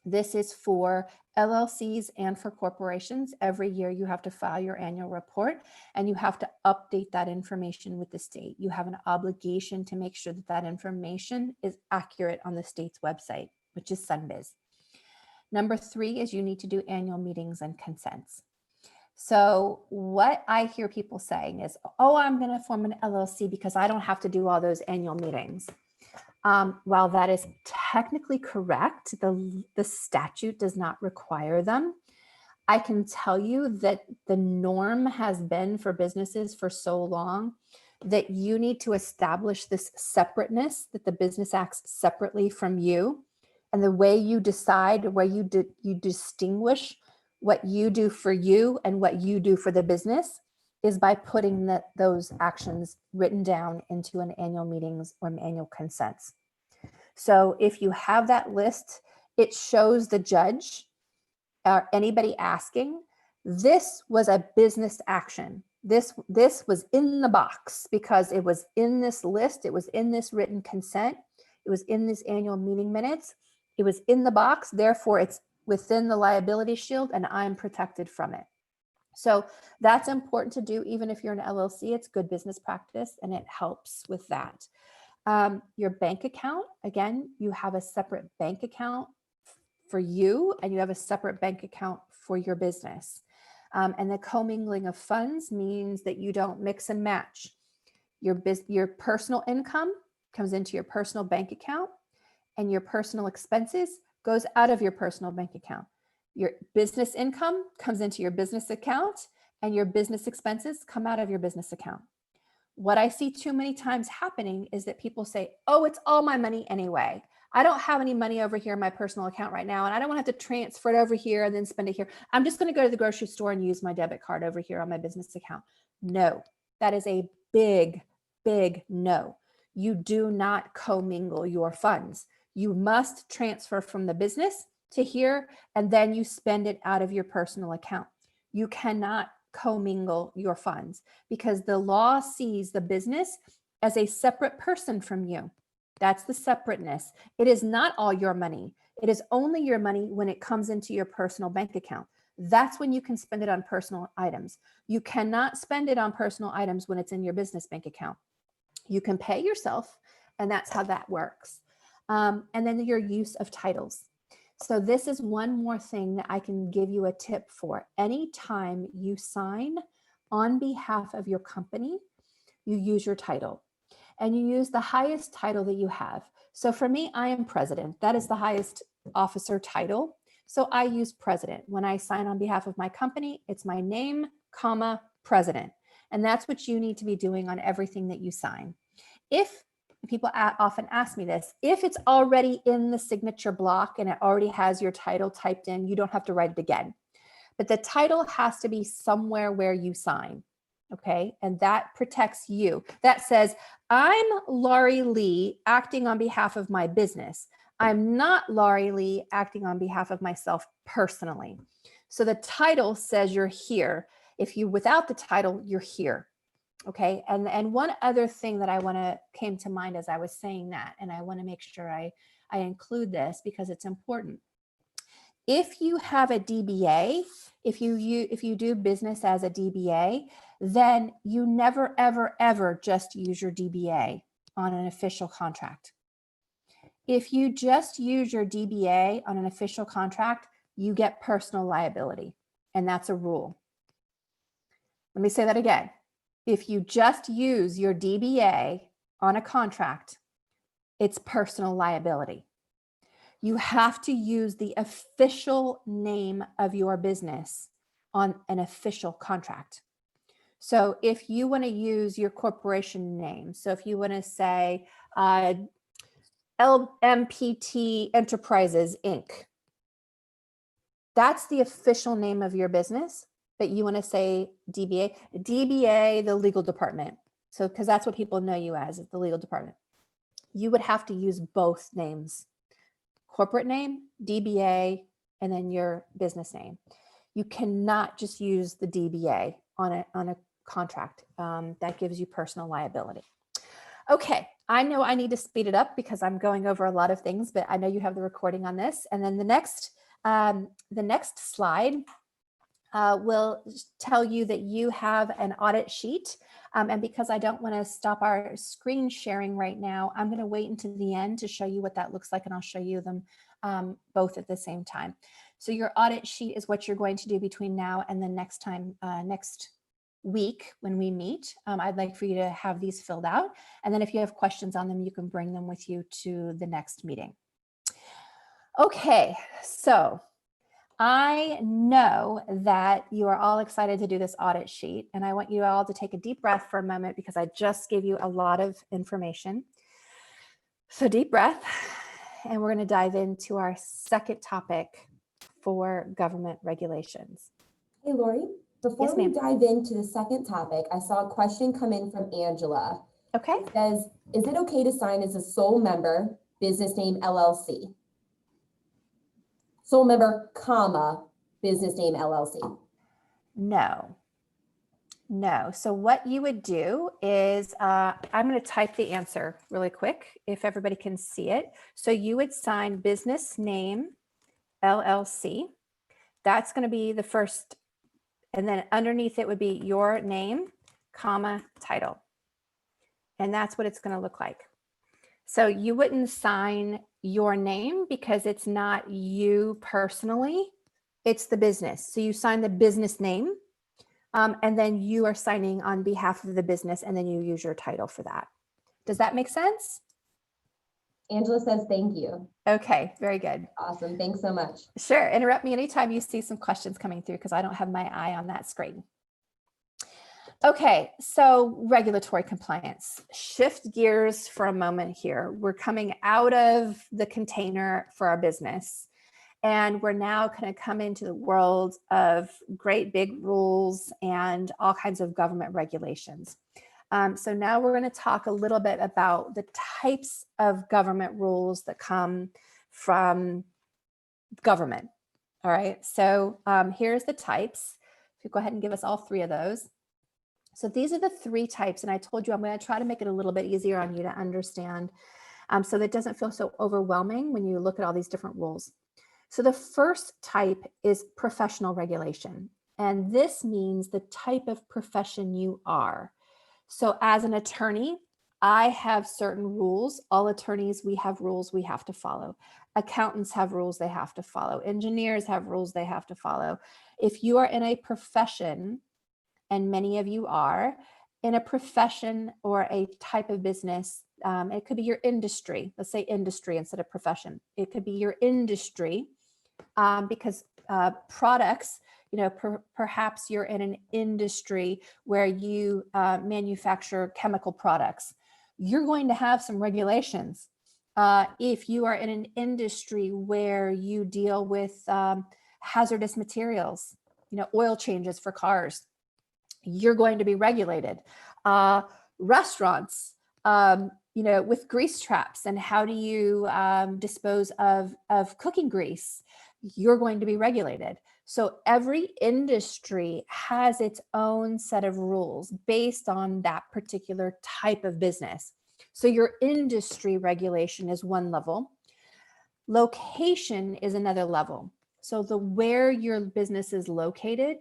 This is for LLCs and for corporations. Every year you have to file your annual report, and you have to update that information with the state. You have an obligation to make sure that that information is accurate on the state's website, which is SunBiz. Number 3 is you need to do annual meetings and consents. So what I hear people saying is, oh, I'm going to form an LLC because I don't have to do all those annual meetings. While that is technically correct, the statute does not require them. I can tell you that the norm has been for businesses for so long that you need to establish this separateness, that the business acts separately from you. And the way you decide, where you distinguish what you do for you and what you do for the business is by putting those actions written down into an annual meetings or annual consents. So if you have that list, it shows the judge or anybody asking, this was a business action. This was in the box because it was in this list. It was in this written consent. It was in this annual meeting minutes. It was in the box. Therefore, it's within the liability shield and I'm protected from it. So that's important to do. Even if you're an LLC, it's good business practice and it helps with that. Your bank account, again, you have a separate bank account for you and you have a separate bank account for your business. And the commingling of funds means that you don't mix and match. Your personal income comes into your personal bank account and your personal expenses goes out of your personal bank account. Your business income comes into your business account and your business expenses come out of your business account. What I see too many times happening is that people say, oh, it's all my money anyway. I don't have any money over here in my personal account right now, and I don't want to have to transfer it over here and then spend it here. I'm just going to go to the grocery store and use my debit card over here on my business account. No, that is a big, big no. You do not commingle your funds. You must transfer from the business to here, and then you spend it out of your personal account. You cannot commingle your funds because the law sees the business as a separate person from you. That's the separateness. It is not all your money. It is only your money when it comes into your personal bank account. That's when you can spend it on personal items. You cannot spend it on personal items when it's in your business bank account. You can pay yourself, and that's how that works. And then your use of titles. So this is one more thing that I can give you a tip for. Anytime you sign on behalf of your company, you use your title. And you use the highest title that you have. So for me, I am president. That is the highest officer title. So I use president. When I sign on behalf of my company, it's my name, comma, president. And that's what you need to be doing on everything that you sign. If people often ask me this, if it's already in the signature block and it already has your title typed in, you don't have to write it again. But the title has to be somewhere where you sign. Okay, and that protects you. That says, I'm Laurie Lee acting on behalf of my business. I'm not Laurie Lee acting on behalf of myself personally. So the title says you're here. If you without the title, you're here. Okay, and one other thing that came to mind as I was saying that, and I want to make sure I include this because it's important. If you have a DBA, if you do business as a DBA, then you never, ever, ever just use your DBA on an official contract. If you just use your DBA on an official contract, you get personal liability, and that's a rule. Let me say that again. If you just use your DBA on a contract, it's personal liability. You have to use the official name of your business on an official contract. So if you want to use your corporation name, so if you want to say LMPT Enterprises, Inc., that's the official name of your business, but you want to say DBA, the legal department. So, because that's what people know you as, the legal department. You would have to use both names. Corporate name, DBA, and then your business name. You cannot just use the DBA on a contract. That gives you personal liability. Okay, I know I need to speed it up because I'm going over a lot of things, but I know you have the recording on this. And then the next slide will tell you that you have an audit sheet. And because I don't want to stop our screen sharing right now, I'm going to wait until the end to show you what that looks like, and I'll show you them both at the same time. So your audit sheet is what you're going to do between now and the next week when we meet. I'd like for you to have these filled out. And then if you have questions on them, you can bring them with you to the next meeting. Okay, so I know that you are all excited to do this audit sheet, and I want you all to take a deep breath for a moment because I just gave you a lot of information. So deep breath, and we're going to dive into our second topic, for government regulations. Hey, Lori, before Yes, we ma'am. dive into the second topic, I saw a question come in from Angela. Okay. It says, is it okay to sign as a sole member, business name LLC? Sole member, comma, business name LLC. No. No. So what you would do is, I'm going to type the answer really quick if everybody can see it. So you would sign business name LLC. That's going to be the first, and then underneath it would be your name, comma, title. And that's what it's going to look like. So you wouldn't sign your name because it's not you personally, it's the business. So you sign the business name, and then you are signing on behalf of the business, and then you use your title for that. Does that make sense? Angela says, thank you. Okay, very good. Awesome. Thanks so much. Sure. Interrupt me anytime you see some questions coming through because I don't have my eye on that screen. Okay, so regulatory compliance. Shift gears for a moment here. We're coming out of the container for our business, and we're now going to come into the world of great big rules and all kinds of government regulations. So now we're going to talk a little bit about the types of government rules that come from government. All right, so here's the types. If you go ahead and give us all three of those. So these are the three types, and I told you I'm going to try to make it a little bit easier on you to understand, so that it doesn't feel so overwhelming when you look at all these different rules. So the first type is professional regulation, and this means the type of profession you are. So as an attorney, I have certain rules. All attorneys, we have rules we have to follow. Accountants have rules they have to follow. Engineers have rules they have to follow. If you are in a profession, and many of you are in a profession or a type of business, it could be your industry. Let's say industry instead of profession. It could be your industry because products, perhaps you're in an industry where you manufacture chemical products. You're going to have some regulations. If you are in an industry where you deal with hazardous materials, oil changes for cars, you're going to be regulated. Restaurants, with grease traps and how do you dispose of cooking grease, you're going to be regulated. So every industry has its own set of rules based on that particular type of business. So your industry regulation is one level. Location is another level. So where your business is located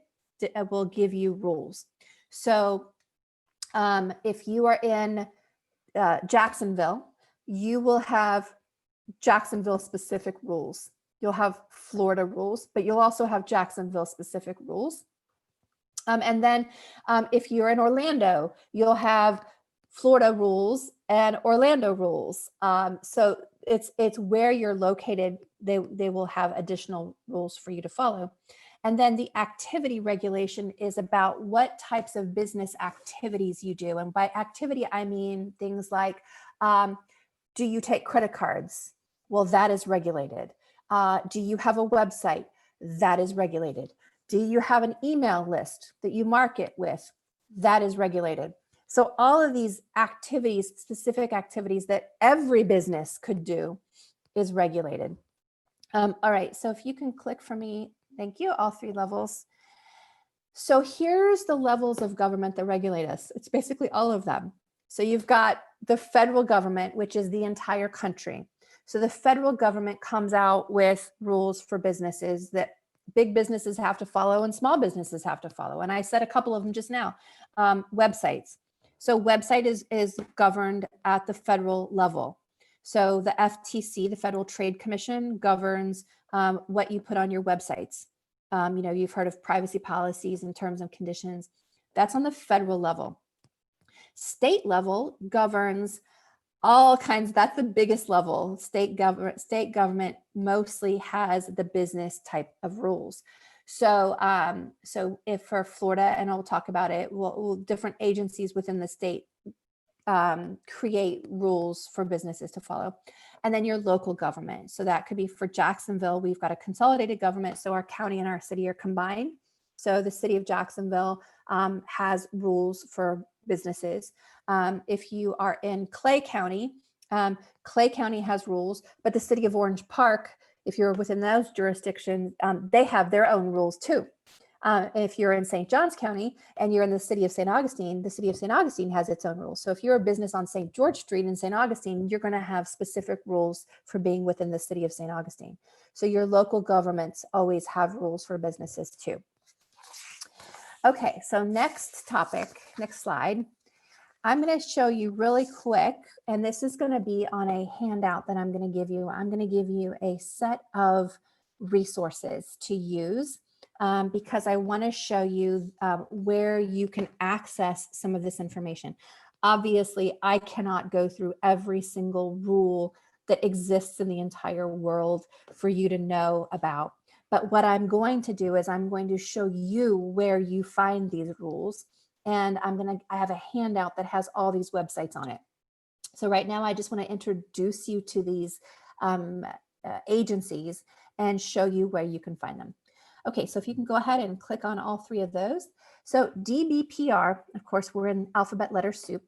will give you rules. So if you are in Jacksonville, you will have Jacksonville specific rules. You'll have Florida rules, but you'll also have Jacksonville specific rules. And then if you're in Orlando, you'll have Florida rules and Orlando rules. So it's where you're located, they will have additional rules for you to follow. And then the activity regulation is about what types of business activities you do. And by activity, I mean things like, do you take credit cards? Well, that is regulated. Do you have a website? That is regulated. Do you have an email list that you market with? That is regulated. So all of these activities, specific activities that every business could do, is regulated. All right, so if you can click for me, thank you, all three levels. So here's the levels of government that regulate us. It's basically all of them. So you've got the federal government, which is the entire country. So the federal government comes out with rules for businesses that big businesses have to follow and small businesses have to follow. And I said a couple of them just now. Websites. So website is governed at the federal level. So the FTC, the Federal Trade Commission, governs what you put on your websites. You've heard of privacy policies and terms and conditions. That's on the federal level. State level governs all kinds. That's the biggest level. State government mostly has the business type of rules. So, if for Florida, and I'll talk about it, well, different agencies within the state create rules for businesses to follow. And then your local government. So that could be for Jacksonville, we've got a consolidated government. So our county and our city are combined. So the city of Jacksonville has rules for businesses. If you are in Clay County has rules, but the city of Orange Park, if you're within those jurisdictions, they have their own rules too. If you're in St. Johns County and you're in the city of St. Augustine, the city of St. Augustine has its own rules. So if you're a business on St. George Street in St. Augustine, you're going to have specific rules for being within the city of St. Augustine. So your local governments always have rules for businesses too. Okay, so next topic, next slide. I'm going to show you really quick, and this is going to be on a handout that I'm going to give you. I'm going to give you a set of resources to use because I want to show you where you can access some of this information. Obviously, I cannot go through every single rule that exists in the entire world for you to know about. But what I'm going to do is I'm going to show you where you find these rules. And I have a handout that has all these websites on it. So right now, I just want to introduce you to these agencies and show you where you can find them. Okay, so if you can go ahead and click on all three of those. So DBPR, of course, we're in alphabet letter soup.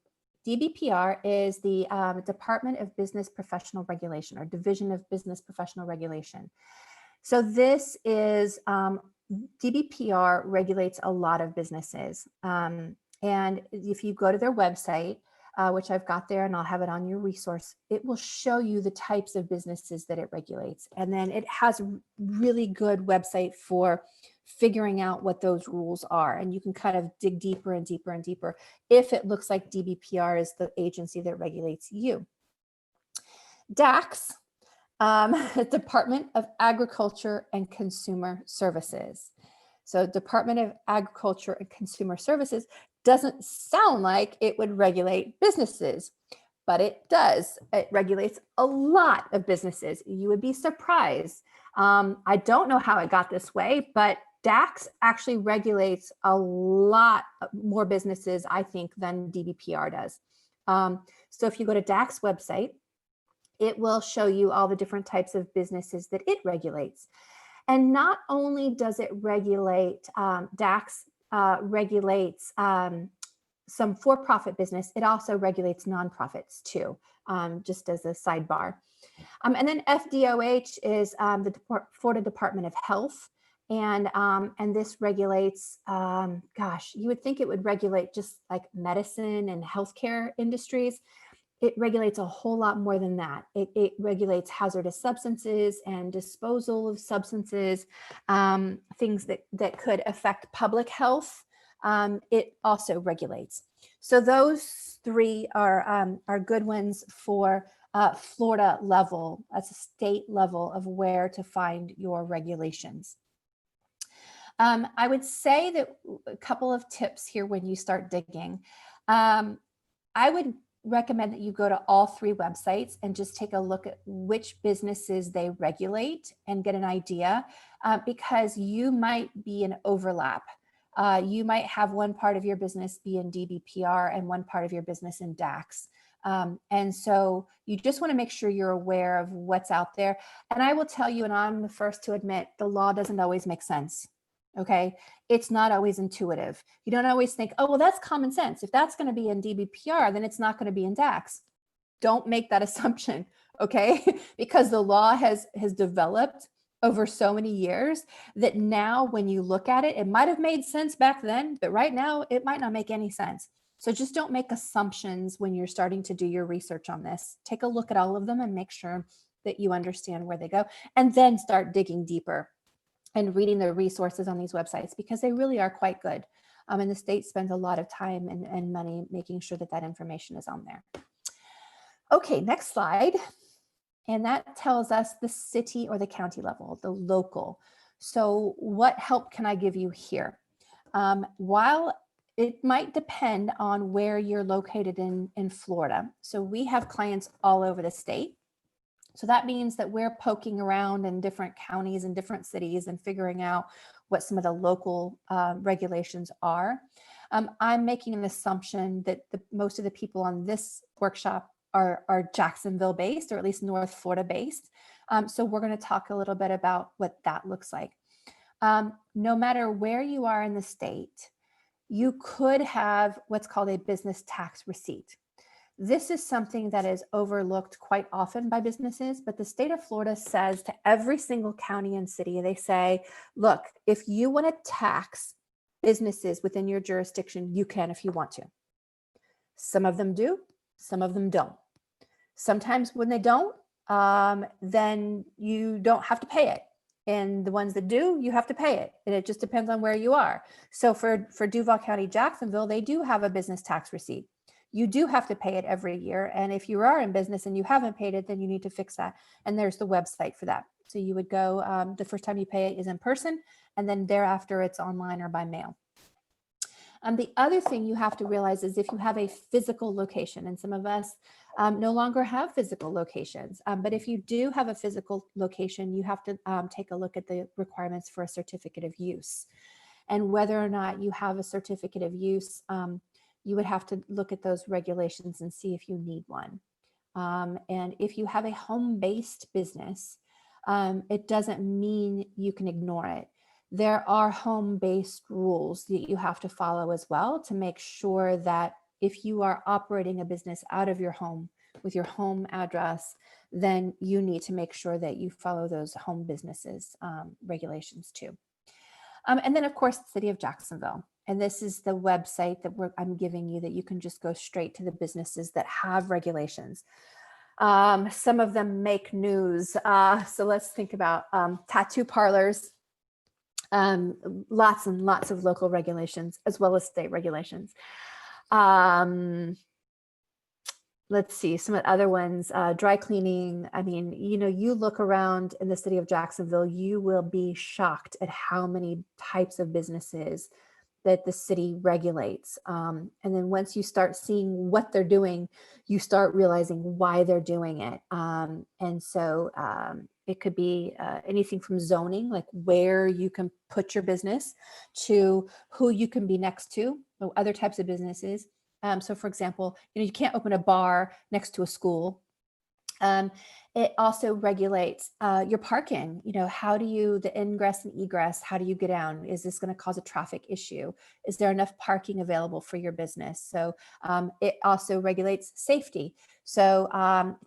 DBPR is the Department of Business Professional Regulation, or Division of Business Professional Regulation. So this is DBPR regulates a lot of businesses. And if you go to their website, which I've got there and I'll have it on your resource, it will show you the types of businesses that it regulates. And then it has a really good website for figuring out what those rules are. And you can kind of dig deeper and deeper and deeper if it looks like DBPR is the agency that regulates you. DAX. Department of Agriculture and Consumer Services. So Department of Agriculture and Consumer Services doesn't sound like it would regulate businesses, but it does. It regulates a lot of businesses. You would be surprised. I don't know how it got this way, but DAX actually regulates a lot more businesses, I think, than DBPR does. So if you go to DAX website, it will show you all the different types of businesses that it regulates. And not only does it regulate, DAX regulates some for-profit business, it also regulates nonprofits too, just as a sidebar. And then FDOH is the Florida Department of Health. And this regulates, gosh, you would think it would regulate just like medicine and healthcare industries. It regulates a whole lot more than that. It regulates hazardous substances and disposal of substances, things that could affect public health. It also regulates. So those three are good ones for Florida level, as a state level of where to find your regulations. I would say that a couple of tips here when you start digging. I would recommend that you go to all three websites and just take a look at which businesses they regulate and get an idea, because you might be an overlap. You might have one part of your business be in DBPR and one part of your business in DAX. And so you just want to make sure you're aware of what's out there. And I will tell you, and I'm the first to admit, the law doesn't always make sense. Okay, it's not always intuitive. You don't always think, oh, well, that's common sense. If that's going to be in DBPR, then it's not going to be in DAX. Don't make that assumption, okay? Because the law has developed over so many years that now when you look at it, it might have made sense back then, but right now it might not make any sense. So just don't make assumptions when you're starting to do your research on this. Take a look at all of them and make sure that you understand where they go, and then start digging deeper and reading the resources on these websites, because they really are quite good. And the state spends a lot of time and money making sure that that information is on there. Okay, next slide. And that tells us the city or the county level, the local. So what help can I give you here? While it might depend on where you're located in Florida. So we have clients all over the state. So that means that we're poking around in different counties and different cities and figuring out what some of the local regulations are. I'm making an assumption that most of the people on this workshop are Jacksonville based, or at least North Florida based. So we're going to talk a little bit about what that looks like. No matter where you are in the state, you could have what's called a business tax receipt. This is something that is overlooked quite often by businesses, but the state of Florida says to every single county and city, they say, look, if you want to tax businesses within your jurisdiction, you can if you want to. Some of them do, some of them don't. Sometimes when they don't, then you don't have to pay it. And the ones that do, you have to pay it. And it just depends on where you are. So for Duval County, Jacksonville, they do have a business tax receipt. You do have to pay it every year. And if you are in business and you haven't paid it, then you need to fix that. And there's the website for that. So you would go, the first time you pay it is in person, and then thereafter it's online or by mail. The other thing you have to realize is if you have a physical location, and some of us no longer have physical locations, but if you do have a physical location, you have to take a look at the requirements for a certificate of use. And whether or not you have a certificate of use, you would have to look at those regulations and see if you need one. And if you have a home-based business, it doesn't mean you can ignore it. There are home-based rules that you have to follow as well to make sure that if you are operating a business out of your home with your home address, then you need to make sure that you follow those home businesses regulations too. And then of course, the city of Jacksonville. And this is the website that I'm giving you that you can just go straight to the businesses that have regulations. Some of them make news. So let's think about tattoo parlors. Lots and lots of local regulations as well as state regulations. Let's see some of the other ones, dry cleaning. I mean, you know, you look around in the city of Jacksonville, you will be shocked at how many types of businesses that the city regulates. And then once you start seeing what they're doing, you start realizing why they're doing it. And so it could be anything from zoning, like where you can put your business, to who you can be next to, or other types of businesses. So for example, you know, you can't open a bar next to a school. It also regulates your parking. You know, how do you, the ingress and egress, how do you get down? Is this going to cause a traffic issue? Is there enough parking available for your business? So it also regulates safety. So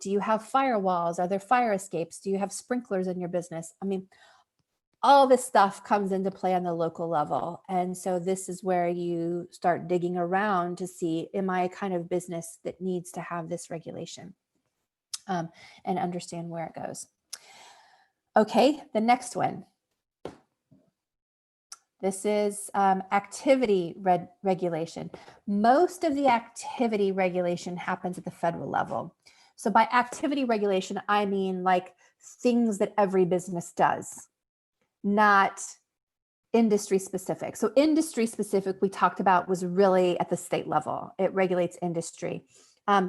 do you have firewalls? Are there fire escapes? Do you have sprinklers in your business? I mean, all this stuff comes into play on the local level. And so this is where you start digging around to see, am I a kind of business that needs to have this regulation? And understand where it goes. Okay, the next one. This is activity regulation. Most of the activity regulation happens at the federal level. So by activity regulation, I mean like things that every business does, not industry specific. So industry specific, we talked about, was really at the state level. It regulates industry.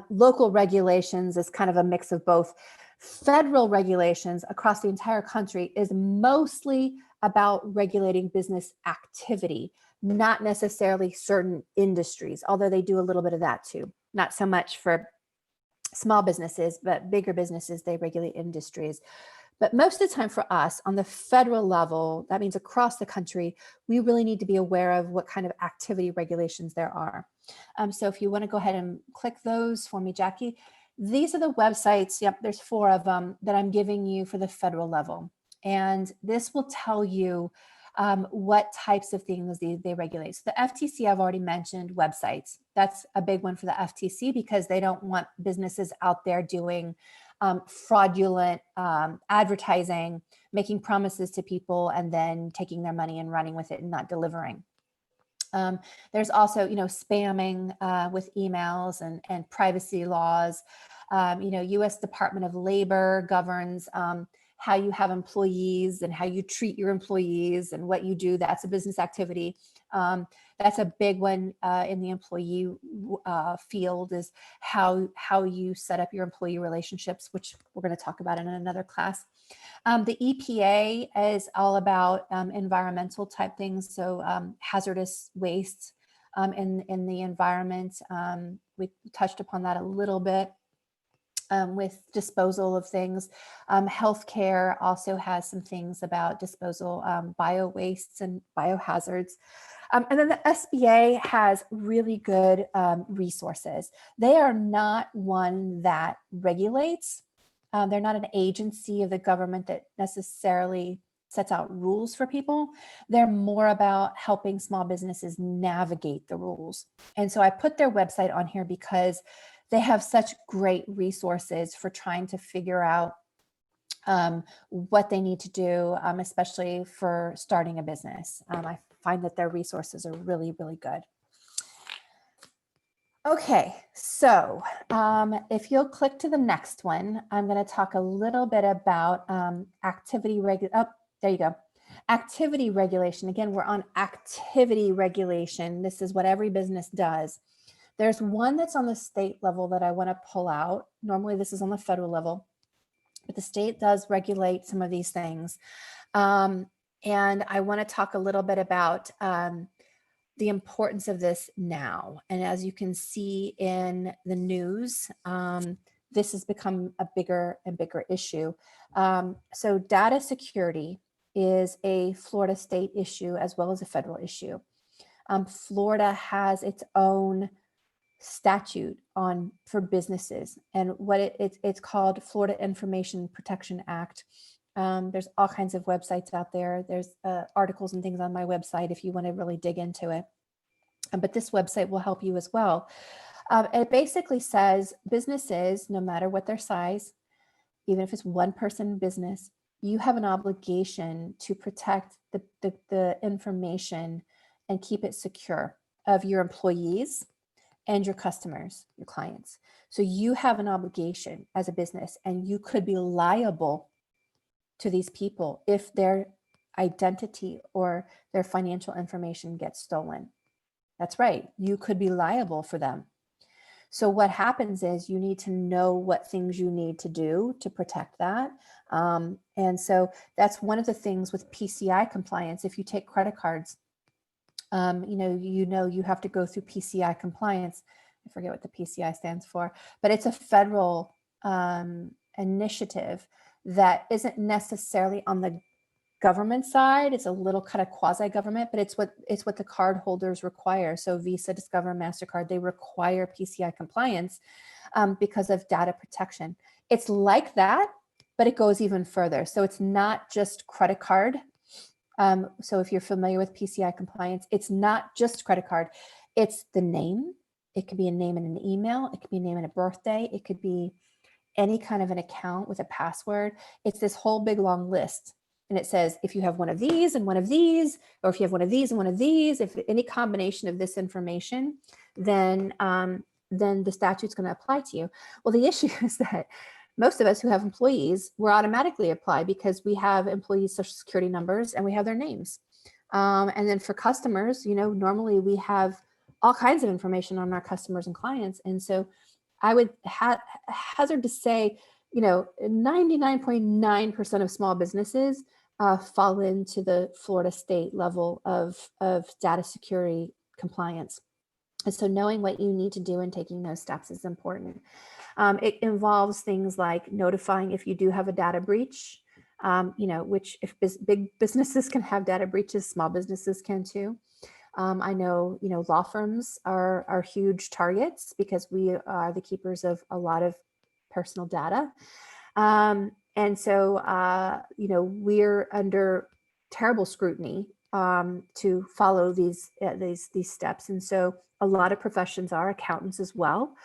Local regulations is kind of a mix of both. Federal regulations across the entire country is mostly about regulating business activity, not necessarily certain industries, although they do a little bit of that too. Not so much for small businesses, but bigger businesses, they regulate industries. But most of the time for us on the federal level, that means across the country, we really need to be aware of what kind of activity regulations there are. So if you want to go ahead and click those for me, Jackie, these are the websites, yep, there's 4 of them that I'm giving you for the federal level. And this will tell you what types of things they regulate. So the FTC, I've already mentioned websites. That's a big one for the FTC because they don't want businesses out there doing fraudulent advertising, making promises to people and then taking their money and running with it and not delivering. There's also, you know, spamming with emails and privacy laws. You know, U.S. Department of Labor governs how you have employees and how you treat your employees and what you do. That's a business activity. That's a big one in the employee field, is how you set up your employee relationships, which we're going to talk about in another class. The EPA is all about environmental type things, so hazardous wastes, in the environment. We touched upon that a little bit. With disposal of things. Healthcare also has some things about disposal, bio wastes and biohazards. And then the SBA has really good resources. They are not one that regulates. They're not an agency of the government that necessarily sets out rules for people. They're more about helping small businesses navigate the rules. And so I put their website on here because they have such great resources for trying to figure out what they need to do, especially for starting a business. I find that their resources are really, really good. Okay, so if you'll click to the next one, I'm going to talk a little bit about activity there you go. Activity regulation. Again, we're on activity regulation. This is what every business does. There's one that's on the state level that I want to pull out. Normally this is on the federal level, but the state does regulate some of these things. And I want to talk a little bit about the importance of this now. And as you can see in the news, this has become a bigger and bigger issue. So data security is a Florida state issue as well as a federal issue. Florida has its own statute for businesses, and what it's called Florida Information Protection Act. There's all kinds of websites out there. There's articles and things on my website if you want to really dig into it. But this website will help you as well. It basically says businesses, no matter what their size, even if it's one person business, you have an obligation to protect the information and keep it secure of your employees and your customers, your clients. So you have an obligation as a business, and you could be liable to these people if their identity or their financial information gets stolen. That's right, you could be liable for them. So what happens is you need to know what things you need to do to protect that. And so that's one of the things with PCI compliance. If you take credit cards, you have to go through PCI compliance. I forget what the PCI stands for, but it's a federal initiative that isn't necessarily on the government side. It's a little kind of quasi-government, but it's what the card holders require. So Visa, Discover, MasterCard, they require PCI compliance because of data protection. It's like that, but it goes even further. So it's not just credit card. So if you're familiar with PCI compliance, it's not just credit card. It's the name. It could be a name and an email. It could be a name and a birthday. It could be any kind of an account with a password. It's this whole big long list. And it says, if you have one of these and one of these, or if you have one of these and one of these, if any combination of this information, then the statute's going to apply to you. Well, the issue is that most of us who have employees, we're automatically apply because we have employees' social security numbers and we have their names. And then for customers, normally we have all kinds of information on our customers and clients. And so I would hazard to say, 99.9% of small businesses fall into the Florida state level of data security compliance. And so knowing what you need to do and taking those steps is important. It involves things like notifying if you do have a data breach, which if big businesses can have data breaches, small businesses can too. I know, law firms are huge targets because we are the keepers of a lot of personal data. And so, we're under terrible scrutiny to follow these steps. And so a lot of professions are accountants as well.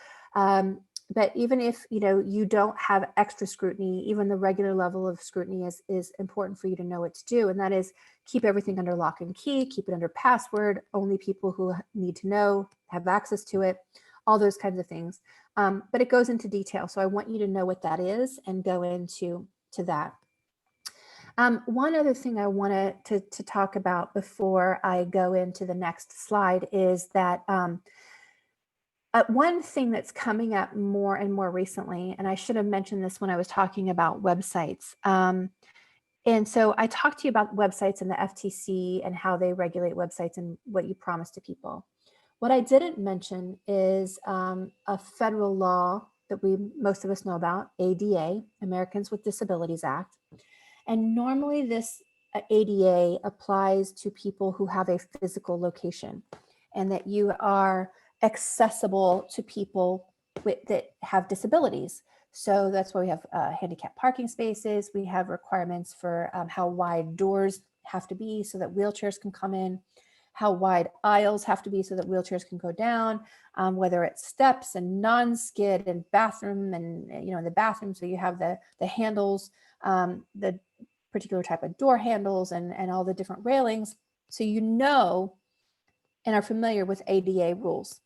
But even if, you don't have extra scrutiny, even the regular level of scrutiny is important for you to know what to do. And that is keep everything under lock and key, keep it under password, only people who need to know have access to it, all those kinds of things. But it goes into detail. So I want you to know what that is and go into that. One other thing I wanted to talk about before I go into the next slide is that one thing that's coming up more and more recently, and I should have mentioned this when I was talking about websites. And so I talked to you about websites and the FTC and how they regulate websites and what you promise to people. What I didn't mention is a federal law that most of us know about, ADA, Americans with Disabilities Act. And normally this ADA applies to people who have a physical location and that you are accessible to people that have disabilities. So that's why we have handicap parking spaces. We have requirements for how wide doors have to be so that wheelchairs can come in, how wide aisles have to be so that wheelchairs can go down, whether it's steps and non-skid and bathroom and, in the bathroom. So you have the handles, the particular type of door handles and all the different railings. So and are familiar with ADA rules.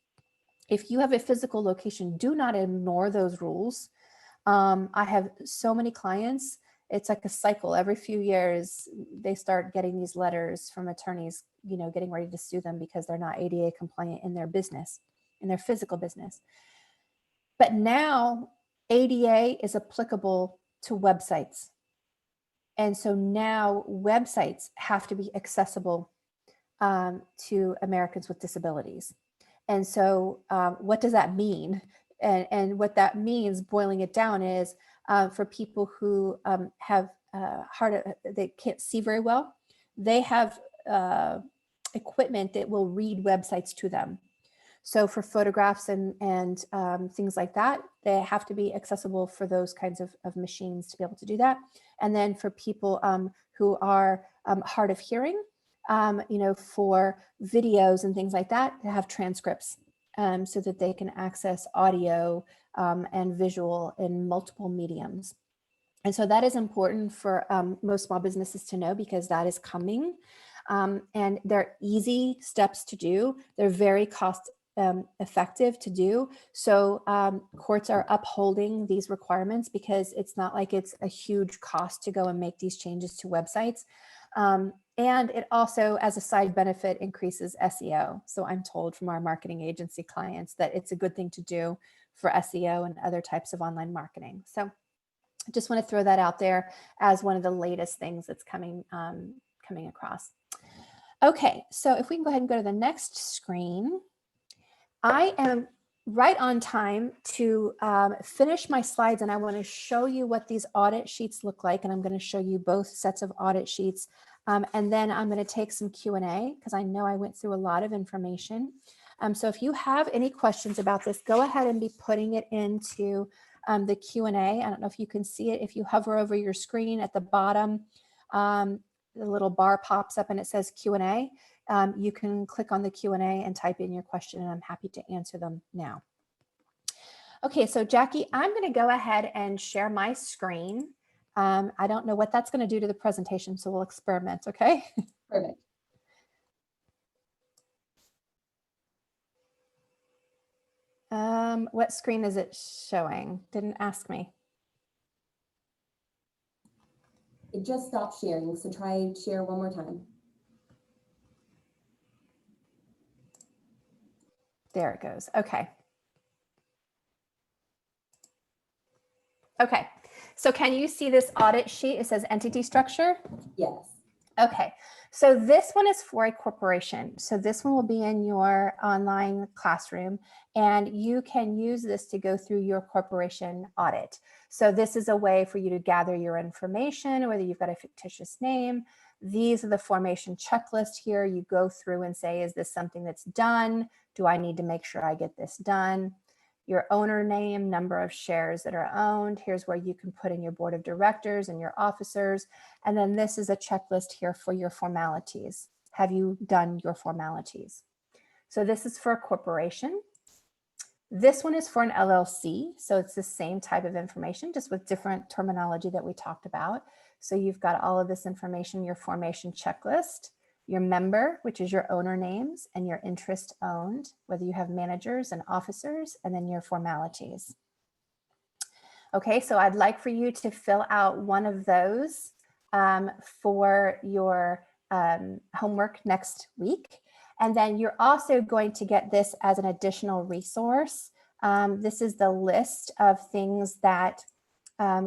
If you have a physical location, do not ignore those rules. I have so many clients, it's like a cycle. Every few years, they start getting these letters from attorneys, getting ready to sue them because they're not ADA compliant in their business, in their physical business. But now ADA is applicable to websites. And so now websites have to be accessible to Americans with disabilities. And so what does that mean? And what that means, boiling it down, is for people who have they can't see very well, they have equipment that will read websites to them. So for photographs and things like that, they have to be accessible for those kinds of machines to be able to do that. And then for people who are hard of hearing, for videos and things like that, to have transcripts so that they can access audio and visual in multiple mediums. And so that is important for most small businesses to know, because that is coming. And they're easy steps to do. They're very cost effective to do. So courts are upholding these requirements because it's not like it's a huge cost to go and make these changes to websites. And it also, as a side benefit, increases SEO. So I'm told from our marketing agency clients that it's a good thing to do for SEO and other types of online marketing. So I just want to throw that out there as one of the latest things that's coming across. Okay, so if we can go ahead and go to the next screen. I am right on time to finish my slides, and I want to show you what these audit sheets look like. And I'm going to show you both sets of audit sheets. And then I'm going to take some Q&A because I know I went through a lot of information. So if you have any questions about this, go ahead and be putting it into the Q&A. I don't know if you can see it. If you hover over your screen at the bottom, the little bar pops up and it says Q&A. You can click on the Q&A and type in your question, and I'm happy to answer them now. Okay, so Jackie, I'm going to go ahead and share my screen. I don't know what that's going to do to the presentation, so we'll experiment, okay? Perfect. What screen is it showing? Didn't ask me. It just stopped sharing, so try share one more time. There it goes. Okay. Okay. So can you see this audit sheet? It says entity structure. Yes. Okay. So this one is for a corporation. So this one will be in your online classroom, and you can use this to go through your corporation audit. So this is a way for you to gather your information, whether you've got a fictitious name. These are the formation checklist here. You go through and say, is this something that's done? Do I need to make sure I get this done? Your owner name, number of shares that are owned. Here's where you can put in your board of directors and your officers. And then this is a checklist here for your formalities. Have you done your formalities? So this is for a corporation. This one is for an LLC. So it's the same type of information, just with different terminology that we talked about. So you've got all of this information, your formation checklist, your member, which is your owner names, and your interest owned, whether you have managers and officers, and then your formalities. Okay, so I'd like for you to fill out one of those for your homework next week. And then you're also going to get this as an additional resource. This is the list of things that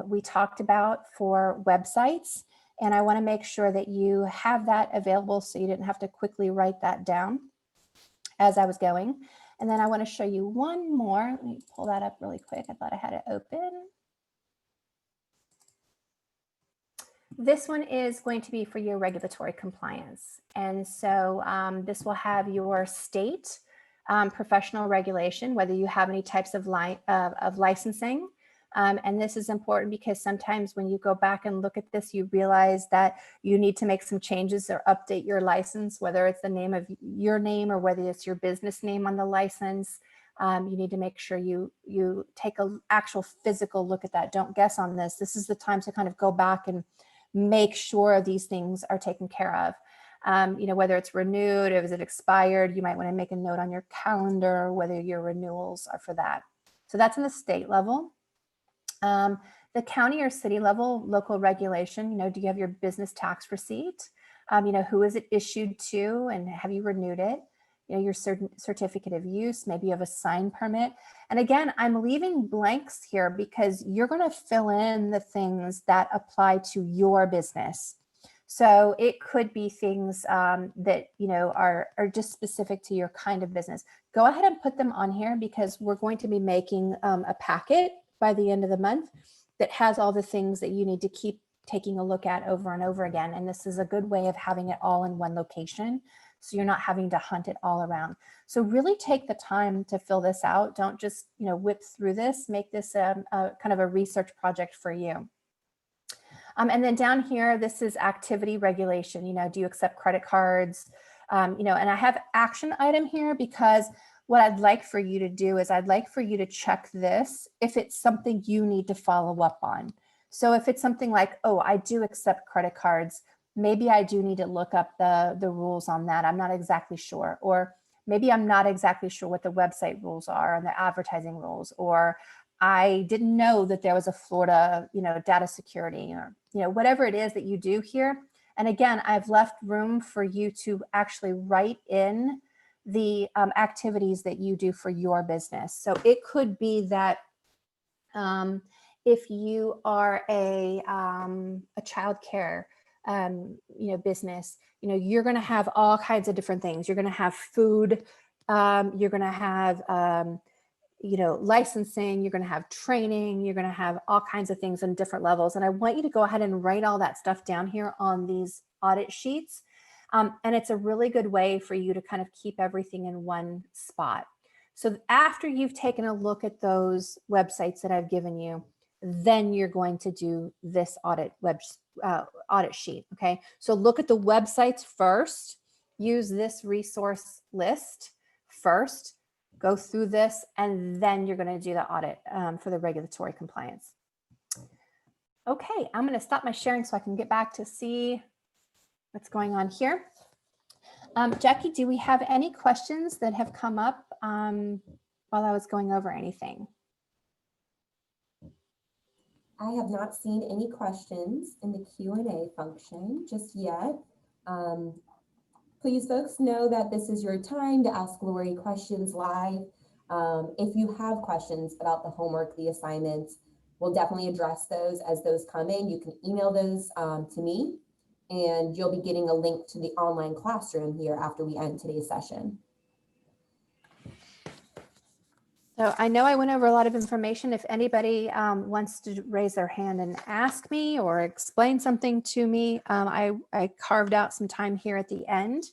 we talked about for websites. And I want to make sure that you have that available so you didn't have to quickly write that down. as I was going. And then I want to show you one more. Let me pull that up really quick. I thought I had it open. This one is going to be for your regulatory compliance. And so this will have your state professional regulation, whether you have any types of licensing. And this is important because sometimes when you go back and look at this, you realize that you need to make some changes or update your license, whether it's the name of your name or whether it's your business name on the license. You need to make sure you take an actual physical look at that. Don't guess on this. This is the time to kind of go back and make sure these things are taken care of. Whether it's renewed, if it expired, you might want to make a note on your calendar, whether your renewals are for that. So that's in the state level. The county or city level, local regulation, do you have your business tax receipt? Who is it issued to and have you renewed it? Your certificate of use, maybe you have a sign permit. And again, I'm leaving blanks here because you're going to fill in the things that apply to your business. So it could be things that, are just specific to your kind of business. Go ahead and put them on here because we're going to be making a packet by the end of the month that has all the things that you need to keep taking a look at over and over again. And this is a good way of having it all in one location, so you're not having to hunt it all around. So really take the time to fill this out. Don't just, whip through this. Make this a kind of a research project for you. And then down here, this is activity regulation. Do you accept credit cards? And I have action item here because what I'd like for you to do is I'd like for you to check this if it's something you need to follow up on. So if it's something like, oh, I do accept credit cards, maybe I do need to look up the rules on that. I'm not exactly sure. Or maybe I'm not exactly sure what the website rules are and the advertising rules, or I didn't know that there was a Florida, data security, or, whatever it is that you do here. And again, I've left room for you to actually write in the activities that you do for your business. So it could be that if you are a childcare business, you're going to have all kinds of different things. You're going to have food, you're going to have licensing, you're going to have training, you're going to have all kinds of things on different levels. And I want you to go ahead and write all that stuff down here on these audit sheets. And it's a really good way for you to kind of keep everything in one spot. So after you've taken a look at those websites that I've given you, then you're going to do this audit sheet. Okay, so look at the websites first, use this resource list first, go through this, and then you're going to do the audit for the regulatory compliance. Okay, I'm going to stop my sharing so I can get back to see what's going on here. Jackie, do we have any questions that have come up while I was going over anything? I have not seen any questions in the Q&A function just yet. Please, folks, know that this is your time to ask Lori questions live. If you have questions about the homework, the assignments, we'll definitely address those as those come in. You can email those to me, and you'll be getting a link to the online classroom here after we end today's session. So I know I went over a lot of information. If anybody wants to raise their hand and ask me or explain something to me, I carved out some time here at the end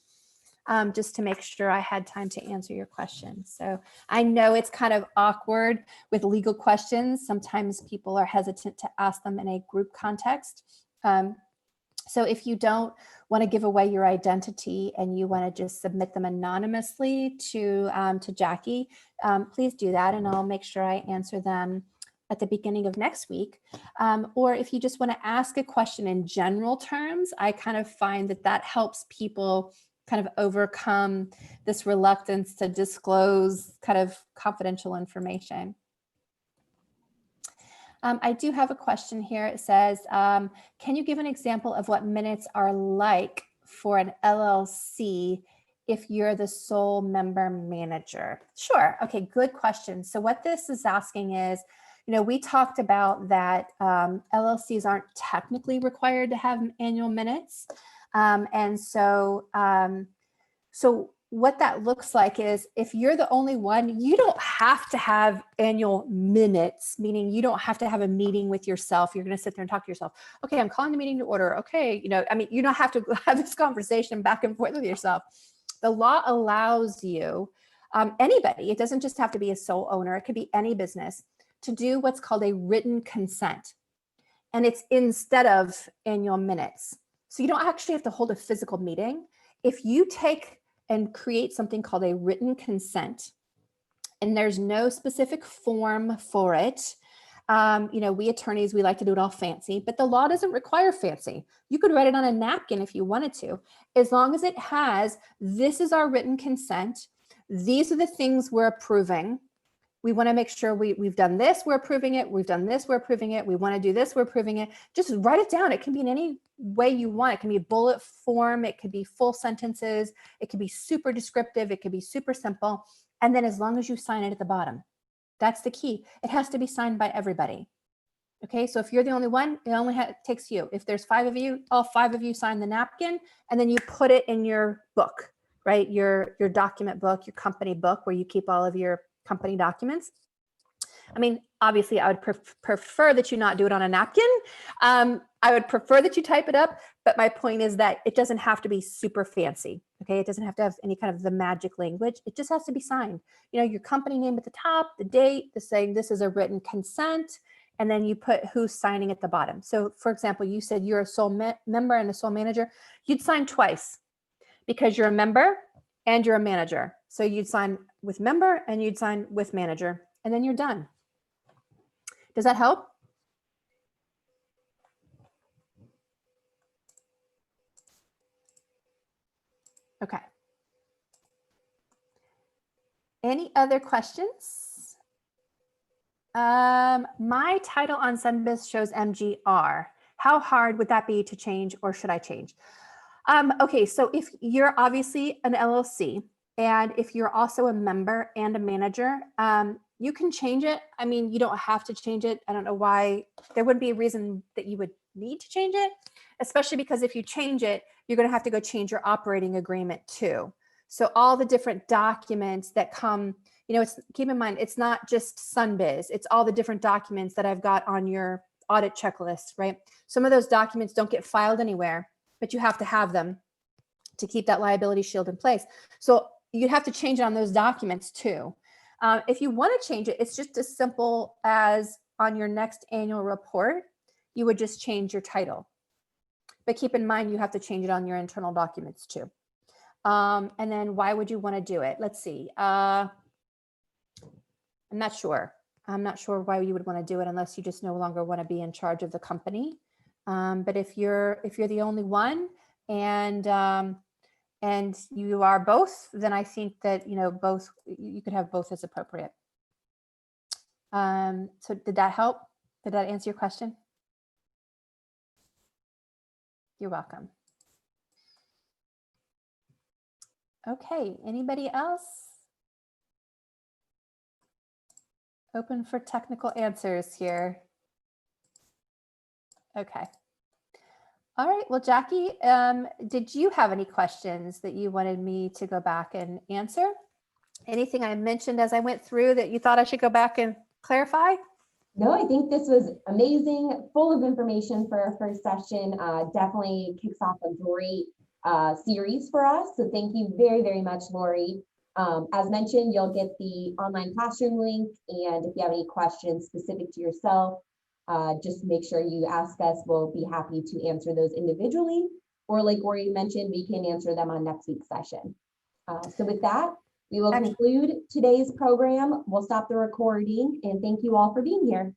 just to make sure I had time to answer your questions. So I know it's kind of awkward with legal questions. Sometimes people are hesitant to ask them in a group context. So if you don't want to give away your identity and you want to just submit them anonymously to Jackie, please do that, and I'll make sure I answer them at the beginning of next week. Or if you just want to ask a question in general terms, I kind of find that helps people kind of overcome this reluctance to disclose kind of confidential information. I do have a question here. It says, can you give an example of what minutes are like for an LLC if you're the sole member manager? Sure. Okay, good question. So what this is asking is, we talked about that LLCs aren't technically required to have annual minutes. So what that looks like is if you're the only one, you don't have to have annual minutes, meaning you don't have to have a meeting with yourself. You're going to sit there and talk to yourself. Okay, I'm calling the meeting to order. Okay, you don't have to have this conversation back and forth with yourself. The law allows you, anybody, it doesn't just have to be a sole owner, it could be any business, to do what's called a written consent. And it's instead of annual minutes. So you don't actually have to hold a physical meeting. If you take and create something called a written consent, and there's no specific form for it. We attorneys, we like to do it all fancy, but the law doesn't require fancy. You could write it on a napkin if you wanted to, as long as it has, this is our written consent. These are the things we're approving. We want to make sure we've done this, we're approving it. We've done this, we're approving it. We want to do this, we're approving it. Just write it down. It can be in any way you want. It can be bullet form. It could be full sentences. It could be super descriptive. It could be super simple. And then as long as you sign it at the bottom, that's the key. It has to be signed by everybody. Okay, so if you're the only one, it only takes you. If there's 5 of you, all 5 of you sign the napkin, and then you put it in your book, right? Your document book, your company book, where you keep all of your company documents. I mean, obviously, I would prefer that you not do it on a napkin. I would prefer that you type it up, but my point is that it doesn't have to be super fancy. Okay, it doesn't have to have any kind of the magic language. It just has to be signed. Your company name at the top, the date, the saying this is a written consent, and then you put who's signing at the bottom. So, for example, you said you're a sole member and a sole manager. You'd sign twice because you're a member and you're a manager. So you'd sign with member and you'd sign with manager, and then you're done. Does that help? Okay. Any other questions? My title on Sunbiz shows MGR. How hard would that be to change, or should I change? Okay, so if you're obviously an LLC, and if you're also a member and a manager, you can change it. I mean, you don't have to change it. I don't know why. There wouldn't be a reason that you would need to change it, especially because if you change it, you're going to have to go change your operating agreement too. So all the different documents that come, keep in mind, it's not just Sunbiz. It's all the different documents that I've got on your audit checklist, right? Some of those documents don't get filed anywhere, but you have to have them to keep that liability shield in place. So you'd have to change it on those documents too. If you want to change it, it's just as simple as on your next annual report, you would just change your title. But keep in mind, you have to change it on your internal documents too. And then why would you want to do it? Let's see. I'm not sure. I'm not sure why you would want to do it unless you just no longer want to be in charge of the company. But if you're the only one and you are both, then I think that both, you could have both as appropriate. So did that help? Did that answer your question? You're welcome. Okay, anybody else? Open for technical answers here. Okay. All right, well, Jackie, did you have any questions that you wanted me to go back and answer? Anything I mentioned as I went through that you thought I should go back and clarify? No, I think this was amazing, full of information for our first session. Definitely kicks off a great series for us. So thank you very, very much, Lori. As mentioned, you'll get the online classroom link. And if you have any questions specific to yourself, just make sure you ask us. We'll be happy to answer those individually. Or like Lori mentioned, we can answer them on next week's session. So with that, we will conclude today's program. We'll stop the recording and thank you all for being here.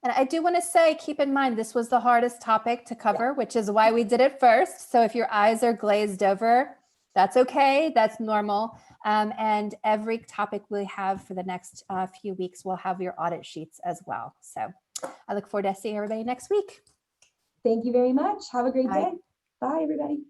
And I do want to say, keep in mind, this was the hardest topic to cover, which is why we did it first. So if your eyes are glazed over, that's okay. That's normal. And every topic we have for the next few weeks, we'll have your audit sheets as well. So I look forward to seeing everybody next week. Thank you very much. Have a great Bye. day. Bye, everybody.